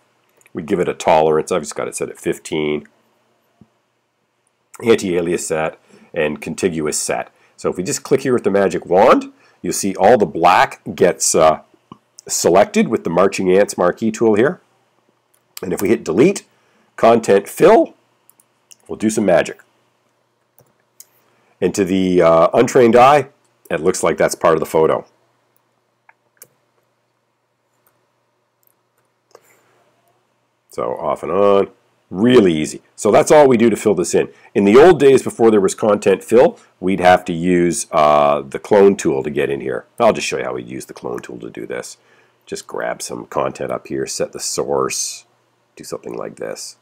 We give it a tolerance. I've just got it set at 15. Anti-alias set and contiguous set. So if we just click here with the magic wand, you'll see all the black gets selected with the marching ants marquee tool here. And if we hit delete, content fill, we'll do some magic. And to the untrained eye, it looks like that's part of the photo. So off and on, really easy. So that's all we do to fill this in. In the old days, before there was content fill, we'd have to use the clone tool to get in here. I'll just show you how we use the clone tool to do this. Just grab some content up here, set the source, do something like this.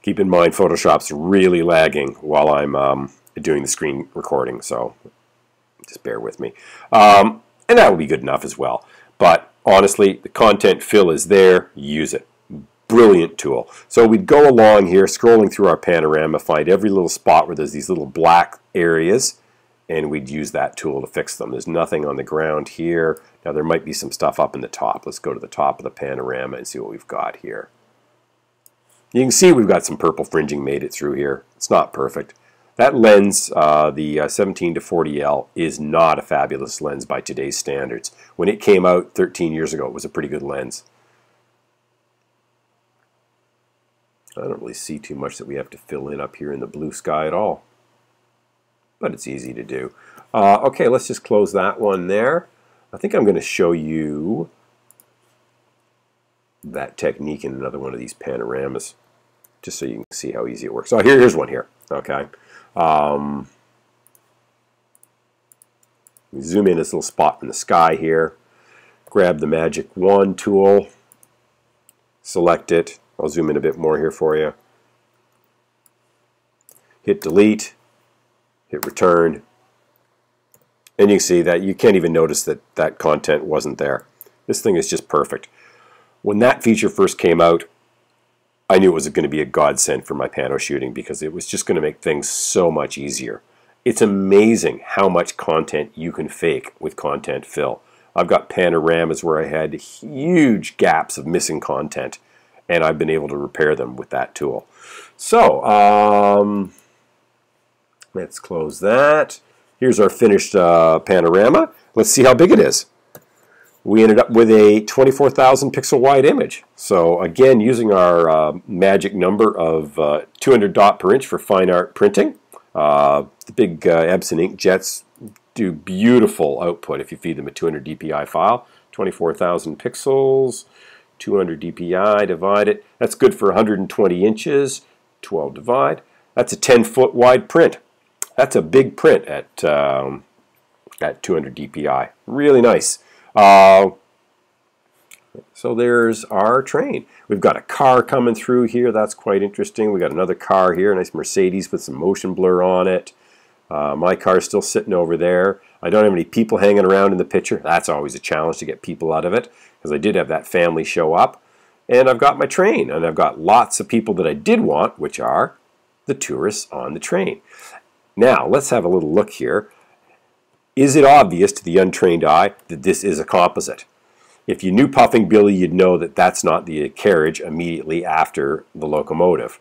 Keep in mind, Photoshop's really lagging while I'm doing the screen recording, so just bear with me. And that will be good enough as well. But honestly, the content fill is there. Use it. Brilliant tool. So we'd go along here, scrolling through our panorama, find every little spot where there's these little black areas, and we'd use that tool to fix them. There's nothing on the ground here. Now there might be some stuff up in the top. Let's go to the top of the panorama and see what we've got here. You can see we've got some purple fringing made it through here. It's not perfect. That lens, the 17 to 40L, is not a fabulous lens by today's standards. When it came out 13 years ago, it was a pretty good lens. I don't really see too much that we have to fill in up here in the blue sky at all. but it's easy to do. Okay, let's just close that one there. I think I'm going to show you that technique in another one of these panoramas, just so you can see how easy it works. Oh, here's one here. Okay. We zoom in this little spot in the sky here. Grab the Magic Wand tool. Select it. I'll zoom in a bit more here for you. Hit delete. Hit return. And you can see that you can't even notice that that content wasn't there. This thing is just perfect. When that feature first came out, I knew it was going to be a godsend for my pano shooting because it was just going to make things so much easier. It's amazing how much content you can fake with content fill. I've got panoramas where I had huge gaps of missing content, and I've been able to repair them with that tool. So, let's close that. Here's our finished panorama. Let's see how big it is. We ended up with a 24,000 pixel wide image. So again, using our magic number of 200 dot per inch for fine art printing. The big Epson inkjets do beautiful output if you feed them a 200 dpi file. 24,000 pixels, 200 dpi, divide it. That's good for 120 inches, 12 divide. That's a 10-foot wide print. That's a big print at 200 dpi. Really nice. So there's our train. We've got a car coming through here. That's quite interesting. We've got another car here, a nice Mercedes with some motion blur on it. My car's still sitting over there. I don't have any people hanging around in the picture. That's always a challenge to get people out of it because I did have that family show up. And I've got my train, and I've got lots of people that I did want, which are the tourists on the train. Now, let's have a little look here. Is it obvious to the untrained eye that this is a composite? If you knew Puffing Billy, you'd know that that's not the carriage immediately after the locomotive.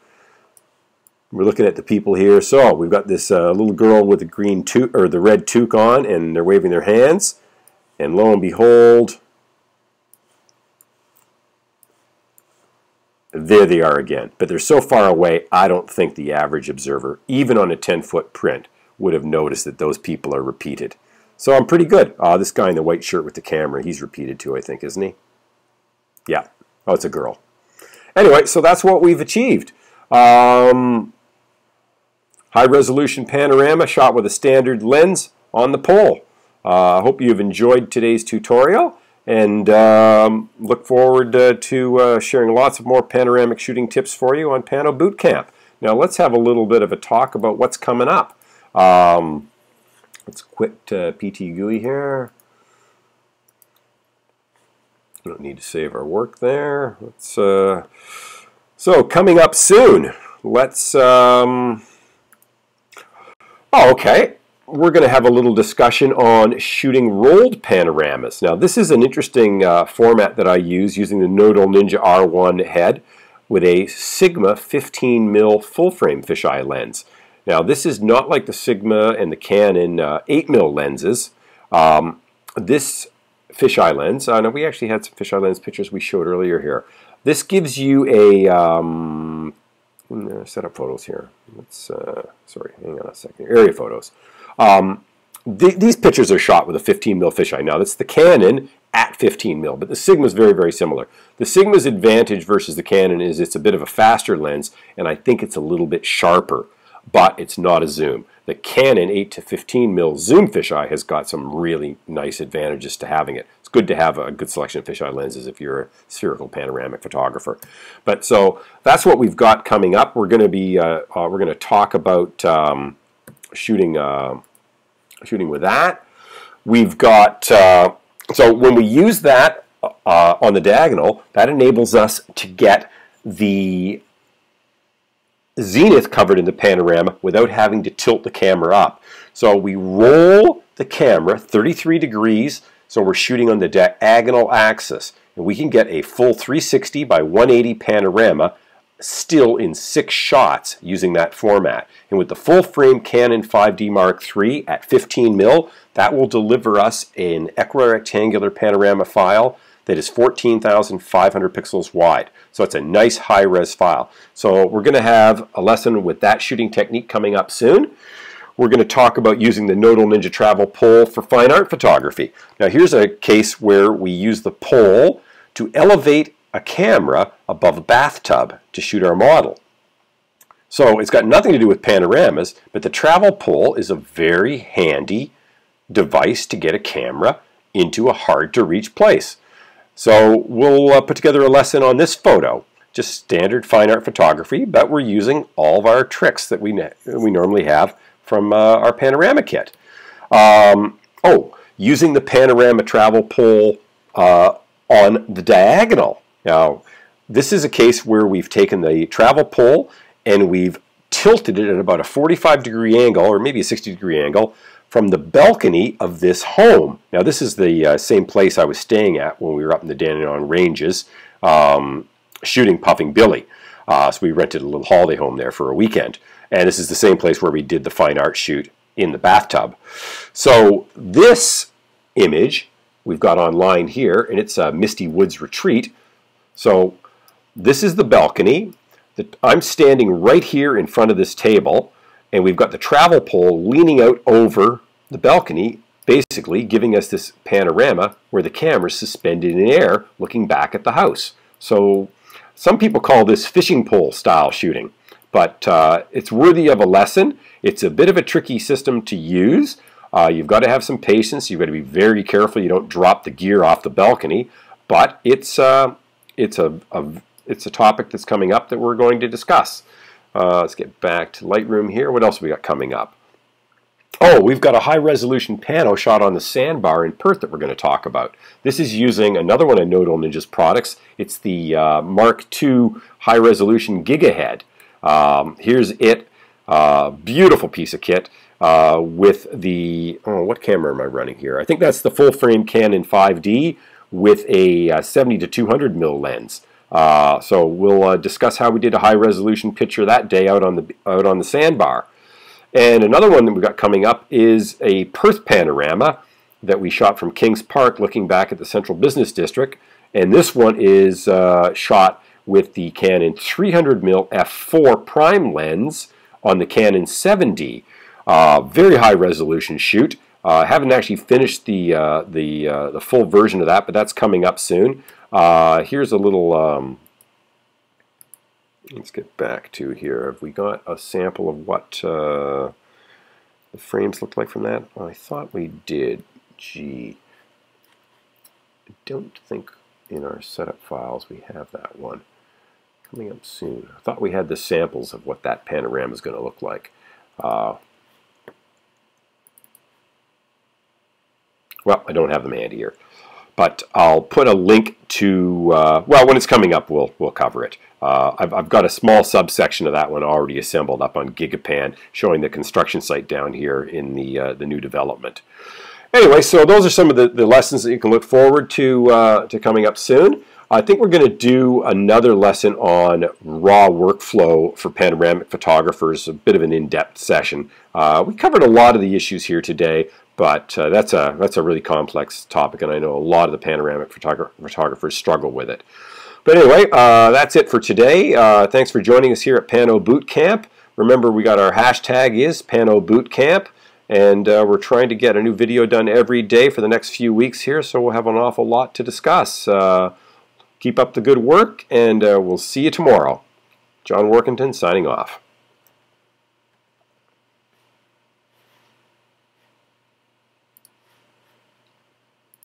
We're looking at the people here. So we've got this little girl with the green toque or the red toque on, and they're waving their hands. And lo and behold, there they are again. But they're so far away, I don't think the average observer, even on a 10-foot print, would have noticed that those people are repeated. So I'm pretty good. This guy in the white shirt with the camera, he's repeated too, I think, isn't he? Yeah. Oh, it's a girl. Anyway, so that's what we've achieved. High-resolution panorama shot with a standard lens on the pole. I hope you've enjoyed today's tutorial, and look forward to sharing lots of more panoramic shooting tips for you on Pano Bootcamp. Now let's have a little bit of a talk about what's coming up. Let's quit PTGui here. We don't need to save our work there. Let's, so coming up soon, let's... okay. We're going to have a little discussion on shooting rolled panoramas. Now this is an interesting format that I use using the Nodal Ninja R1 head with a Sigma 15mm full-frame fisheye lens. Now this is not like the Sigma and the Canon 8mm lenses. This fisheye lens, now we actually had some fisheye lens pictures we showed earlier here. This gives you a, set up photos here. Let's, sorry, hang on a second, area photos. These pictures are shot with a 15mm fisheye. Now that's the Canon at 15mm, but the Sigma is very, very similar. The Sigma's advantage versus the Canon is it's a bit of a faster lens, and I think it's a little bit sharper, but it's not a zoom. The Canon 8 to 15mm zoom fisheye has got some really nice advantages to having it. It's good to have a good selection of fisheye lenses if you're a spherical panoramic photographer. But so that's what we've got coming up. We're going to be we're going to talk about shooting with that. We've got so when we use that on the diagonal, that enables us to get the zenith covered in the panorama without having to tilt the camera up. So we roll the camera 33 degrees, so we're shooting on the diagonal axis, and we can get a full 360 by 180 panorama still in 6 shots using that format. And with the full frame Canon 5D Mark III at 15mm, that will deliver us an equirectangular panorama file that is 14,500 pixels wide. So it's a nice high-res file. So we're going to have a lesson with that shooting technique coming up soon. we're going to talk about using the Nodal Ninja Travel Pole for fine art photography. Now here's a case where we use the pole to elevate a camera above a bathtub to shoot our model. So it's got nothing to do with panoramas, but the travel pole is a very handy device to get a camera into a hard-to-reach place. So we'll put together a lesson on this photo. Just standard fine art photography, but we're using all of our tricks that we normally have from our Panorama kit. Using the Panorama travel pole on the diagonal. Now, this is a case where we've taken the travel pole and we've tilted it at about a 45-degree angle, or maybe a 60-degree angle, from the balcony of this home. Now, this is the same place I was staying at when we were up in the Dandenong Ranges shooting Puffing Billy. So we rented a little holiday home there for a weekend. And this is the same place where we did the fine art shoot in the bathtub. So this image we've got online here, and it's a Misty Woods retreat. So this is the balcony. I'm standing right here in front of this table, and we've got the travel pole leaning out over the balcony, basically giving us this panorama where the camera's suspended in air looking back at the house. So some people call this fishing pole style shooting, but it's worthy of a lesson. It's a bit of a tricky system to use. You've got to have some patience. You've got to be very careful you don't drop the gear off the balcony, but it's a topic that's coming up that we're going to discuss. Let's get back to Lightroom here. What else have we got coming up? Oh, we've got a high-resolution pano shot on the sandbar in Perth that we're going to talk about. This is using another one of Nodal Ninja's products. It's the Mark II high-resolution Gigahead. Here's it. Beautiful piece of kit with the, what camera am I running here? I think that's the full-frame Canon 5D with a 70 to 200 mil lens. So we'll discuss how we did a high-resolution picture that day out on the sandbar. And another one that we've got coming up is a Perth panorama that we shot from Kings Park looking back at the Central Business District. And this one is shot with the Canon 300mm f4 prime lens on the Canon 7D. Very high resolution shoot. Haven't actually finished the full version of that, but that's coming up soon. Here's a little, let's get back to here. Have we got a sample of what the frames looked like from that? I thought we did. Gee, I don't think in our setup files we have that one. Coming up soon. I thought we had the samples of what that panorama is going to look like. Well, I don't have them handy here. But I'll put a link to, well, when it's coming up, we'll cover it. I've got a small subsection of that one already assembled up on Gigapan, showing the construction site down here in the new development. Anyway, so those are some of the lessons that you can look forward to coming up soon. I think we're going to do another lesson on raw workflow for panoramic photographers, a bit of an in-depth session. We covered a lot of the issues here today, but that's a really complex topic, and I know a lot of the panoramic photographers struggle with it. But anyway, that's it for today. Thanks for joining us here at Pano Bootcamp. Remember, we got our hashtag is Pano Bootcamp, and we're trying to get a new video done every day for the next few weeks here, so we'll have an awful lot to discuss. Keep up the good work, and we'll see you tomorrow. John Warkentin signing off.